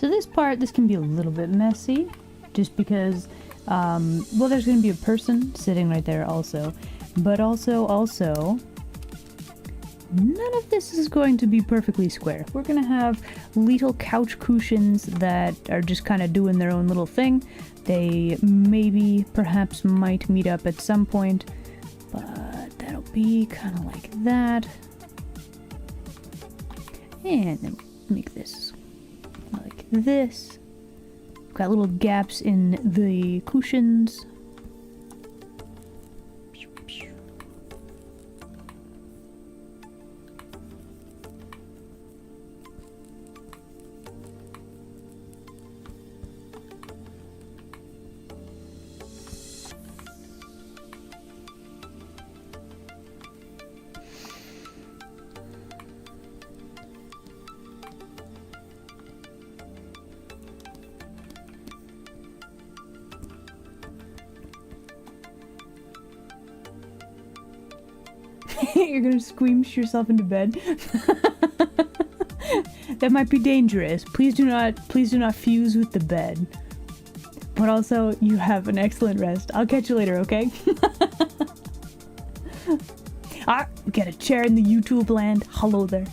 So this part, this can be a little bit messy. just because, well, there's going to be a person sitting right there also, but also, none of this is going to be perfectly square. We're going to have little couch cushions that are just kind of doing their own little thing. They perhaps might meet up at some point, but that'll be kind of like that. And then make this like this. Got little gaps in the cushions. You're gonna squeamish yourself into bed. That might be dangerous. Please do not fuse with the bed. But also, you have an excellent rest. I'll catch you later, okay? Ah, we got a chair in the YouTube land. Hello there.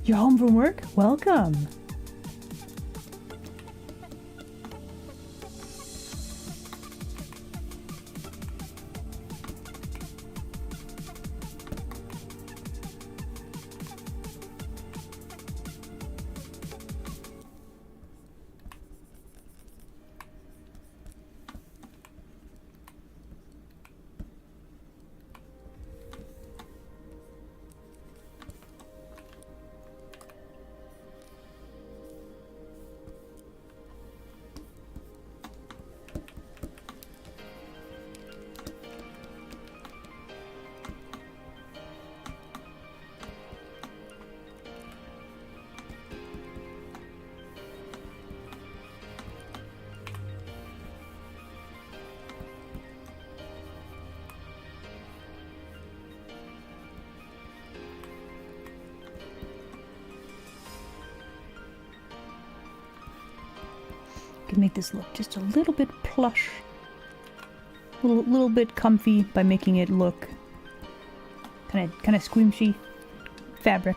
You're home from work? Welcome. Can make this look just a little bit plush, a little bit comfy by making it look kind of squishy fabric.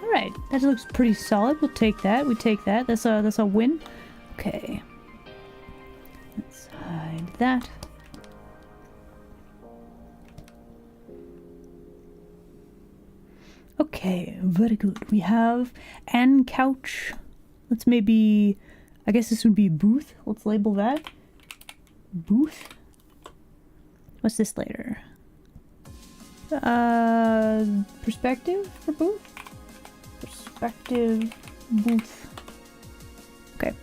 Alright, that looks pretty solid. We'll take that. We take that. That's a win. Okay. Let's hide that. Okay, very good. We have an couch. Let's maybe, I guess this would be booth. Let's label that. Booth. What's this later? Perspective for booth? Perspective booth. Okay,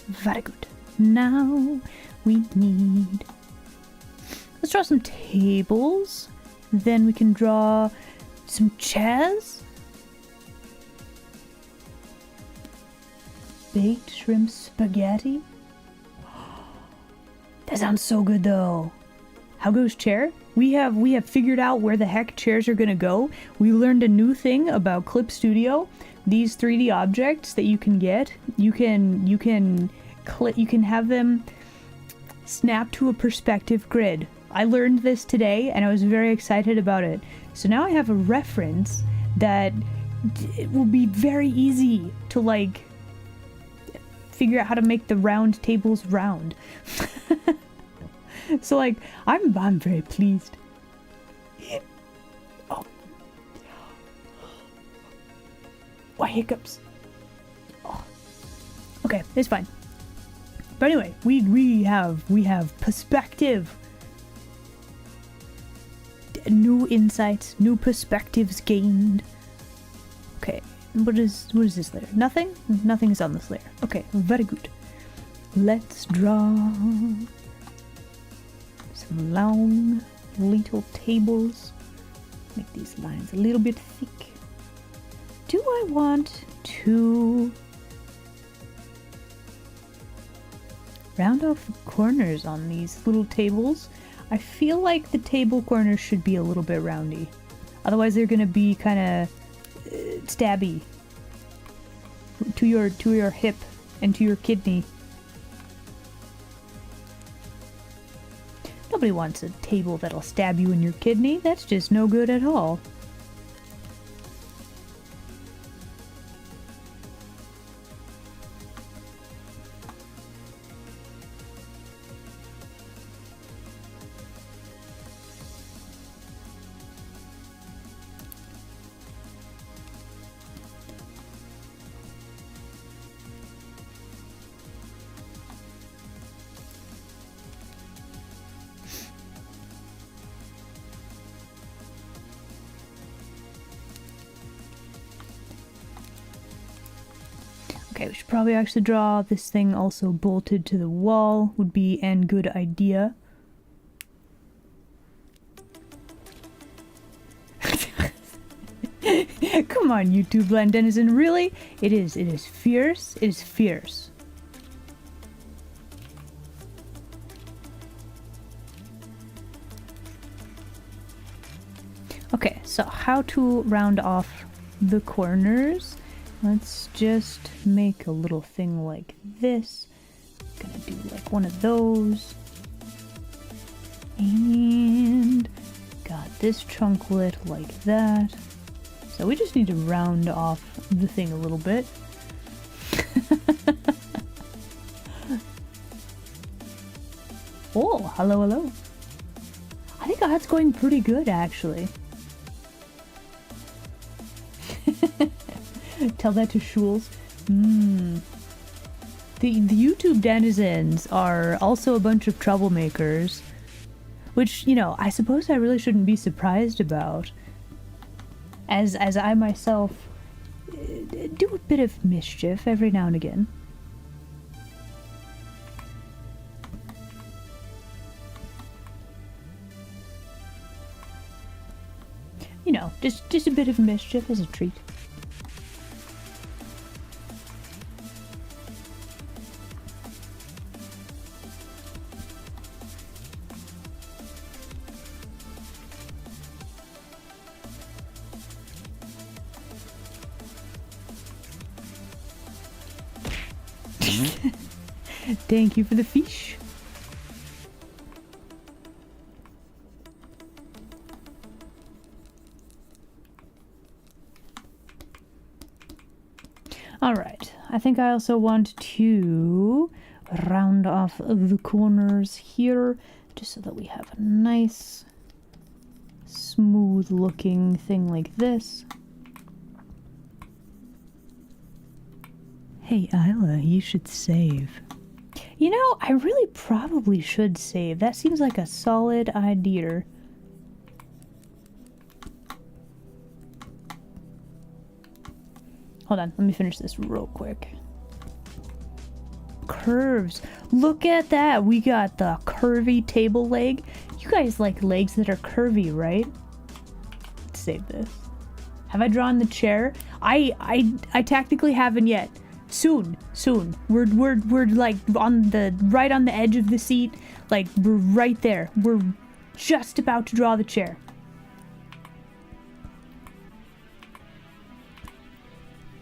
very good. Now we need, let's draw some tables. Then we can draw some chairs. Baked shrimp spaghetti. That sounds so good though. How goes chair? We have figured out where the heck chairs are gonna go. We learned a new thing about Clip Studio. These 3D objects that you can get, you can have them snap to a perspective grid. I learned this today and I was very excited about it. So now I have a reference that it will be very easy to like figure out how to make the round tables round. So like I'm very pleased. hiccups. Oh. Okay, it's fine. But anyway, we have perspective. New insights, new perspectives gained. Okay, what is this layer? Nothing? Nothing is on this layer. Okay, very good. Let's draw some long little tables. Make these lines a little bit thick. Do I want to round off the corners on these little tables? I feel like the table corners should be a little bit roundy. Otherwise they're gonna be kind of stabby to your hip and to your kidney. Nobody wants a table that'll stab you in your kidney. That's just no good at all. Okay, we should probably actually draw this thing also bolted to the wall, would be a good idea. Come on, YouTube land denizen, really? It is fierce, it is fierce. Okay, so how to round off the corners? Let's just make a little thing like this. Gonna do like one of those. And got this chunklet like that. So we just need to round off the thing a little bit. Oh, hello, hello. I think that's going pretty good, actually. Tell that to Schulz. The YouTube denizens are also a bunch of troublemakers, which, you know, I suppose I really shouldn't be surprised about, as I myself do a bit of mischief every now and again. You know, just a bit of mischief as a treat. Thank you for the fish. Alright, I think I also want to round off the corners here, just so that we have a nice, smooth looking thing like this. Hey Isla, you should save. You know, I really probably should save. That seems like a solid idea. Hold on, let me finish this real quick. Curves. Look at that. We got the curvy table leg. You guys like legs that are curvy, right? Let's save this. Have I drawn the chair? I technically haven't yet. Soon. We're like right on the edge of the seat. Like, we're right there. We're just about to draw the chair.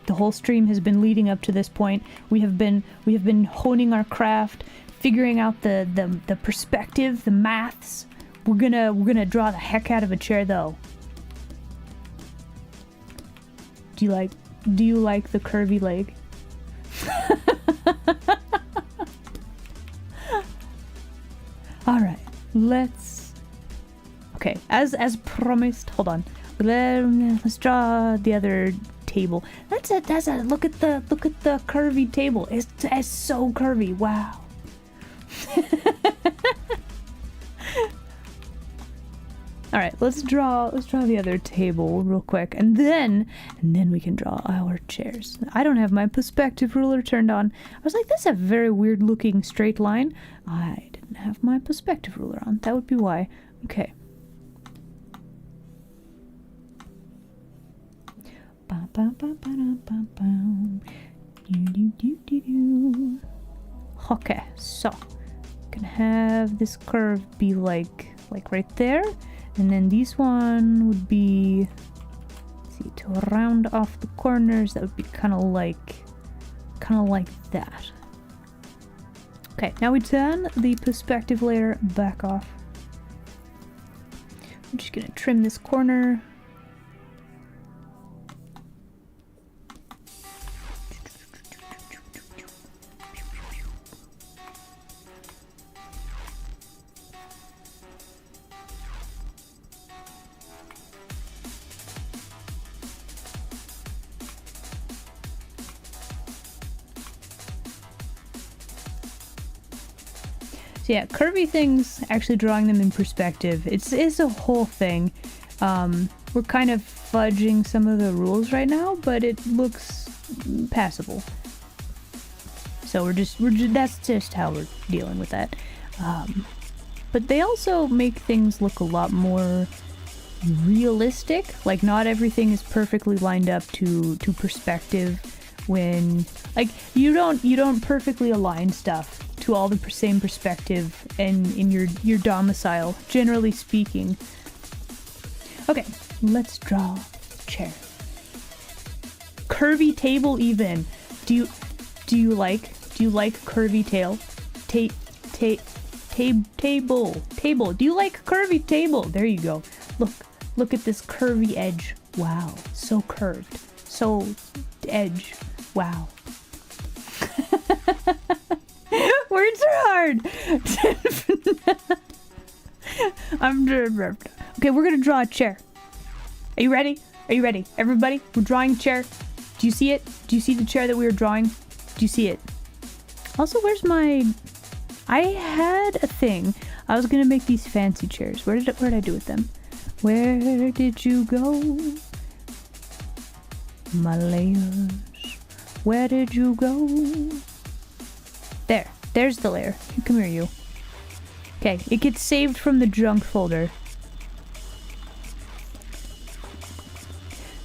The whole stream has been leading up to this point. We have been honing our craft, figuring out the perspective, the maths. We're gonna draw the heck out of a chair though. Do you like the curvy leg? Alright, let's... Okay, as promised, hold on. Let's draw the other table. That's a look at the curvy table. It's so curvy. Wow. All right, let's draw the other table real quick, and then we can draw our chairs. I don't have my perspective ruler turned on. I was like, that's a very weird looking straight line. I didn't have my perspective ruler on. That would be why. Okay. Okay, so gonna have this curve be like right there. And then this one would be, let's see, to round off the corners, that would be kind of like that. Okay, now we turn the perspective layer back off. I'm just gonna trim this corner. So yeah, curvy things, actually drawing them in perspective, it's a whole thing. We're kind of fudging some of the rules right now, but it looks passable. So that's just how we're dealing with that. But they also make things look a lot more realistic. Like, not everything is perfectly lined up to perspective. When, like, you don't perfectly align stuff to all the same perspective and in your domicile, generally speaking. Okay, let's draw a chair. Curvy table even. Do you like curvy table? Do you like curvy table? There you go. Look at this curvy edge. Wow, so curved. So edge. Wow. Words are hard. Okay, we're gonna draw a chair. Are you ready? Everybody, we're drawing a chair. Do you see it? Do you see the chair that we were drawing? Do you see it? Also, where's my... I had a thing. I was gonna make these fancy chairs. Where did I do with them? Where did you go? My layers. Where did you go? There's the layer. Come here, you. Okay, it gets saved from the junk folder.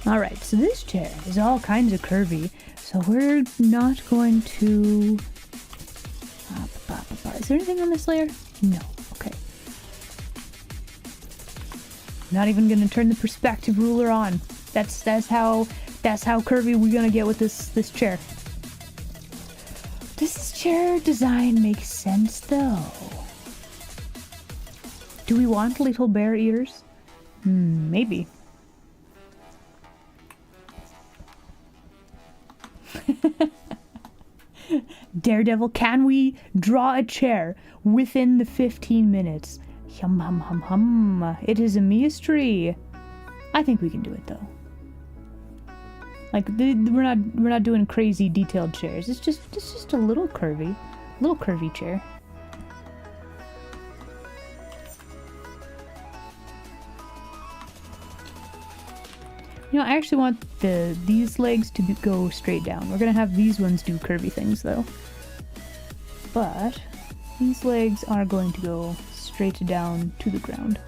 Alright, so this chair is all kinds of curvy, so we're not going to... Is there anything on this layer? No. Okay. Not even gonna turn the perspective ruler on. That's how curvy we're gonna get with this chair. Does this chair design make sense though? Do we want little bear ears? Maybe. Daredevil, can we draw a chair within the 15 minutes? Hum hum hum hum. It is a mystery. I think we can do it though. Like, we're not doing crazy detailed chairs. It's just a little curvy chair. You know, I actually want these legs to go straight down. We're gonna have these ones do curvy things though. But these legs are going to go straight down to the ground.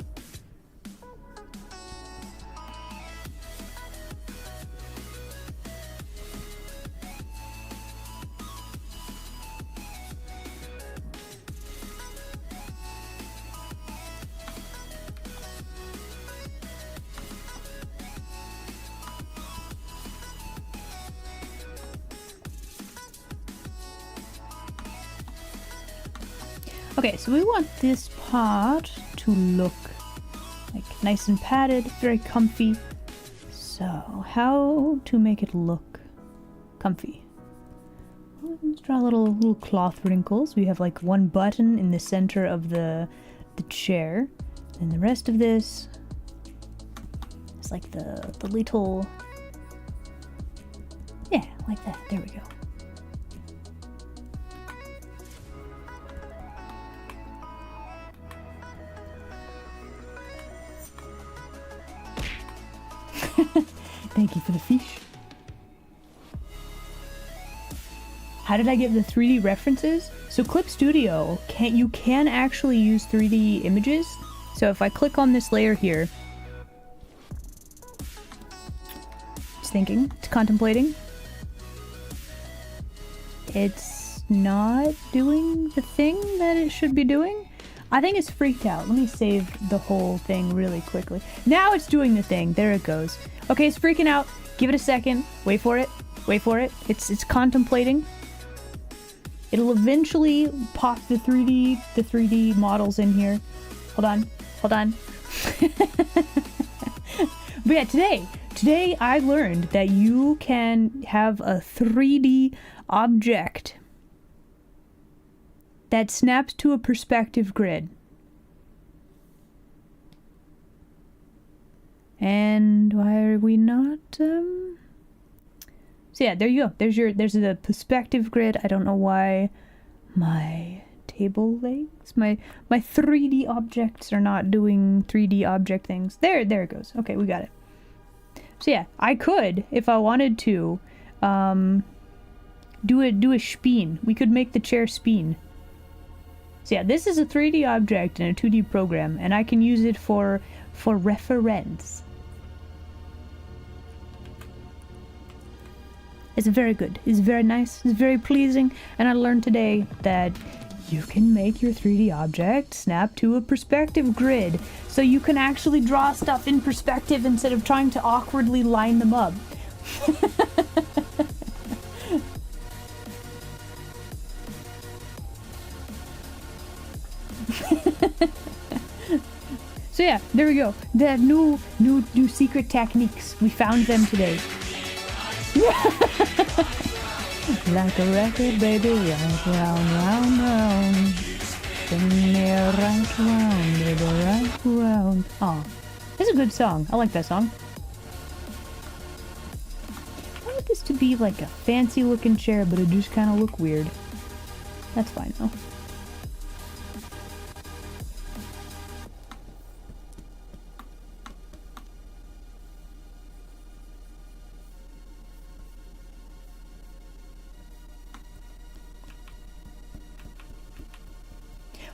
Okay, so we want this part to look like nice and padded, very comfy. So, how to make it look comfy? Well, let's draw little cloth wrinkles. We have like one button in the center of the chair, and the rest of this is like the little Yeah, like that. There we go. Thank you for the fish. How did I get the 3D references? So Clip Studio, you can actually use 3D images. So if I click on this layer here, it's thinking, it's contemplating. It's not doing the thing that it should be doing. I think it's freaked out. Let me save the whole thing really quickly. Now it's doing the thing. There it goes. Okay, it's freaking out. Give it a second. Wait for it. Wait for it. It's contemplating. It'll eventually pop the 3D models in here. Hold on. Hold on. But yeah, today I learned that you can have a 3D object that snaps to a perspective grid. And why are we not, So yeah, there you go. There's the perspective grid. I don't know why my table legs, my 3D objects are not doing 3D object things. There it goes. Okay, we got it. So yeah, I could, if I wanted to, do a spin. We could make the chair spin. So yeah, this is a 3D object in a 2D program, and I can use it for reference. It's very good. It's very nice. It's very pleasing. And I learned today that you can make your 3D object snap to a perspective grid. So you can actually draw stuff in perspective instead of trying to awkwardly line them up. So yeah, there we go. The new secret techniques. We found them today. Like a record, baby, right round, round, round. Spin me right round, baby, right round. Aw, it's a good song. I like that song. I want this to be like a fancy looking chair, but it just kind of look weird. That's fine though.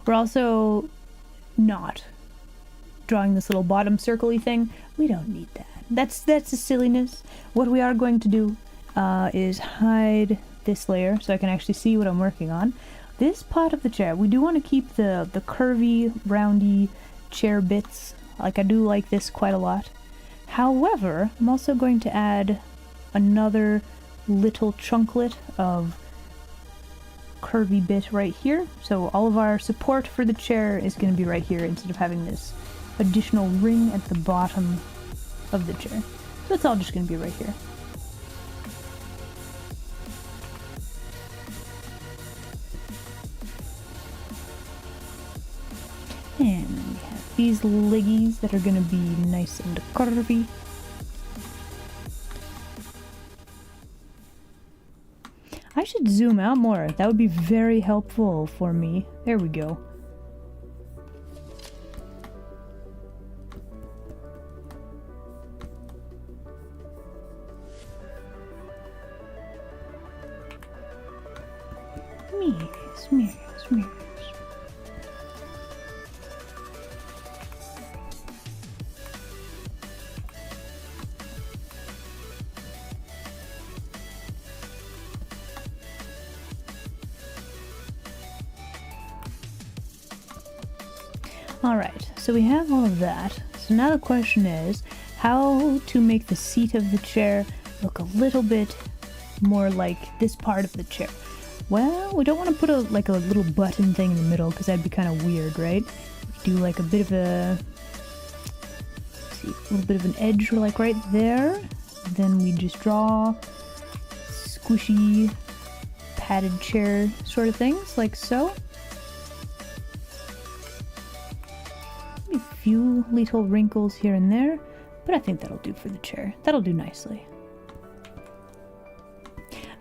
We're also not drawing this little bottom circle-y thing. We don't need that. That's a silliness. What we are going to do is hide this layer so I can actually see what I'm working on. This part of the chair, we do want to keep the curvy, roundy chair bits. Like, I do like this quite a lot. However, I'm also going to add another little chunklet of curvy bit right here, so all of our support for the chair is going to be right here instead of having this additional ring at the bottom of the chair. So it's all just going to be right here. And we have these leggies that are going to be nice and curvy. I should zoom out more. That would be very helpful for me. There we go. Smears. Alright, so we have all of that. So now the question is how to make the seat of the chair look a little bit more like this part of the chair. Well, we don't want to put a little button thing in the middle because that'd be kind of weird, right? Do like a bit of a little bit of an edge like right there. Then we just draw squishy padded chair sort of things like so. A few little wrinkles here and there, but I think that'll do for the chair. That'll do nicely.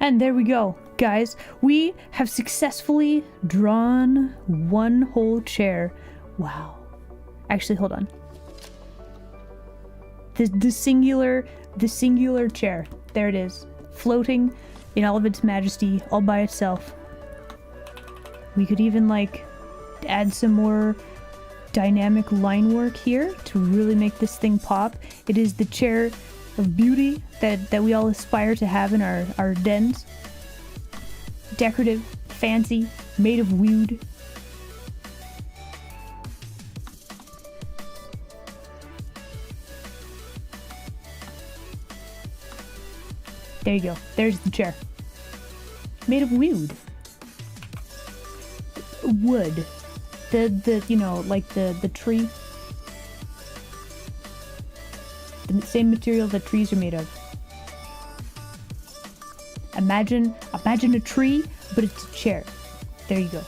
And there we go, guys. We have successfully drawn one whole chair. Wow. Actually, hold on. The singular chair. There it is. Floating in all of its majesty, all by itself. We could even, like, add some more dynamic line work here to really make this thing pop. It is the chair of beauty that we all aspire to have in our dens. Decorative, fancy, made of wood. There you go. There's the chair. Made of wood. Wood. The you know, like the tree. The same material that trees are made of. Imagine a tree, but it's a chair. There you go.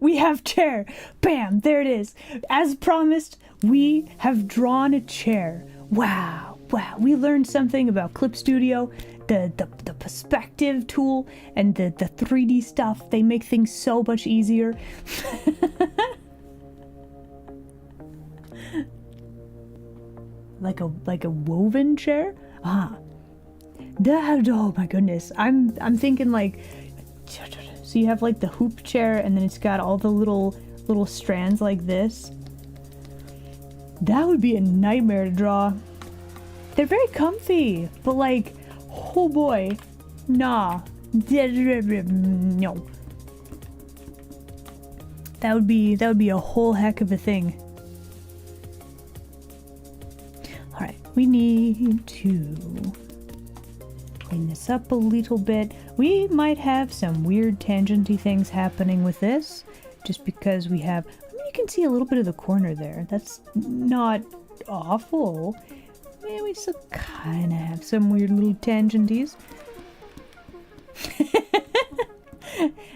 We have chair. Bam, there it is. As promised, we have drawn a chair. Wow, wow. We learned something about Clip Studio, the perspective tool, and the 3D stuff. They make things so much easier. Like a woven chair? Ah. Oh my goodness. I'm thinking like, so you have like the hoop chair and then it's got all the little strands like this. That would be a nightmare to draw. They're very comfy, but like, oh boy, nah. No. That would be a whole heck of a thing. Alright, we need to clean this up a little bit. We might have some weird tangenty things happening with this, just because we have, I mean, you can see a little bit of the corner there. That's not awful. Yeah, we still kind of have some weird little tangenties.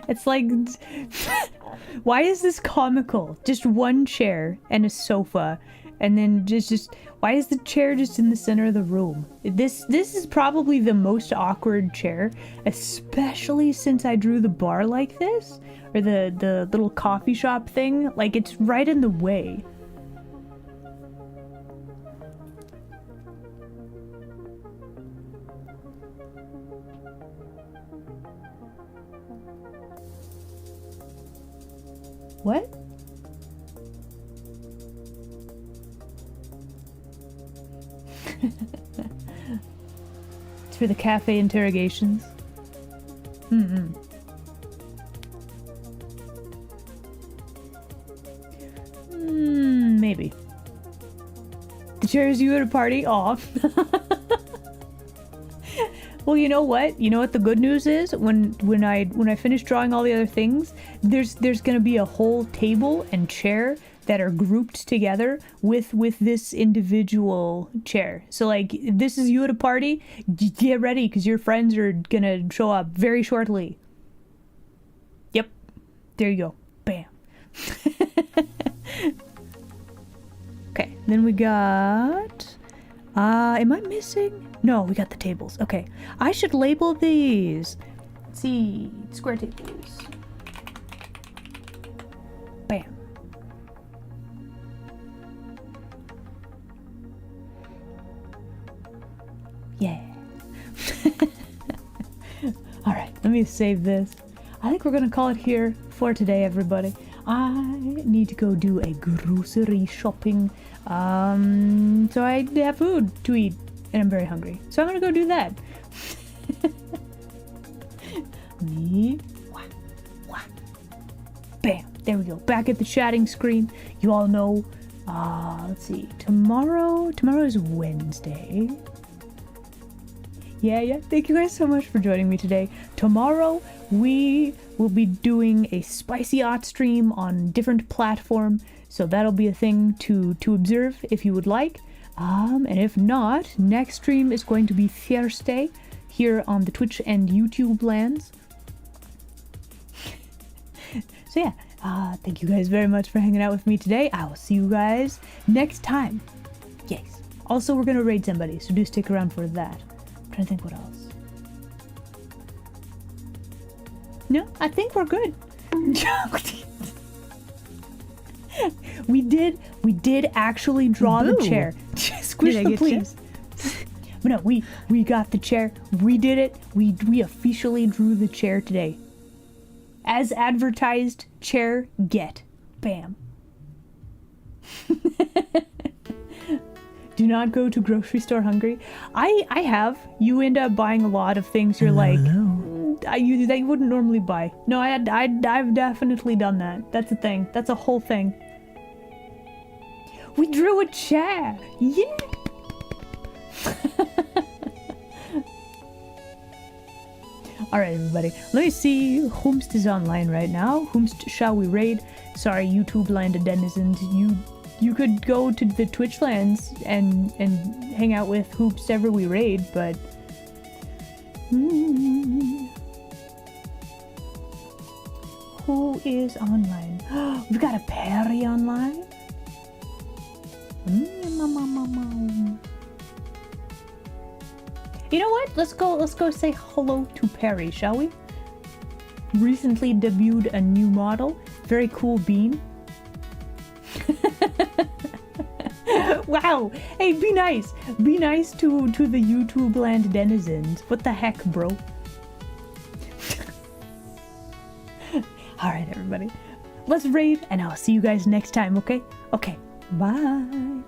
It's like, why is this comical? Just one chair and a sofa, and then just why is the chair just in the center of the room? This is probably the most awkward chair, especially since I drew the bar like this, or the little coffee shop thing. Like, it's right in the way. What? It's for the cafe interrogations. Maybe. The chair is you at a party? Aw. Well, you know what? You know what the good news is? When I finish drawing all the other things, there's gonna be a whole table and chair that are grouped together with this individual chair. So like, this is you at a party. Get ready, because your friends are gonna show up very shortly. Yep. There you go. Bam. Okay. Then we got. Am I missing? No, we got the tables. Okay. I should label these. Let's see. Square tables. Bam. Yeah. Alright, let me save this. I think we're gonna call it here for today, everybody. I need to go do a grocery shopping. So I have food to eat. And I'm very hungry. So I'm gonna go do that. Bam. There we go. Back at the chatting screen. You all know. Let's see. Tomorrow is Wednesday. Yeah. Thank you guys so much for joining me today. Tomorrow we will be doing a spicy art stream on different platform. So that'll be a thing to observe if you would like. And if not, next stream is going to be Thursday here on the Twitch and YouTube lands. So yeah, Thank you guys very much for hanging out with me today. I will see you guys next time. Yes. Also, we're gonna raid somebody, so do stick around for that. I'm trying to think what else. No, I think we're good. We did actually draw the Boo. chair. Squish Did I the get please. But no, we got the chair. We did it. We officially drew the chair today. As advertised, chair get. Bam. Do not go to grocery store hungry. I have. You end up buying a lot of things you're like that you wouldn't normally buy. No, I've definitely done that. That's a thing. That's a whole thing. We drew a chair. Yeah. Alright, everybody. Let me see. Whomst is online right now. Whomst shall we raid? Sorry, YouTube land denizens. You could go to the Twitch lands and hang out with whomst ever we raid, but who is online? We've got a Perry online. You know what? Let's go say hello to Perry, shall we? Recently debuted a new model. Very cool bean. Wow. Hey, be nice. Be nice to the YouTube land denizens. What the heck, bro? Alright, everybody. Let's raid, and I'll see you guys next time, okay? Okay. Bye.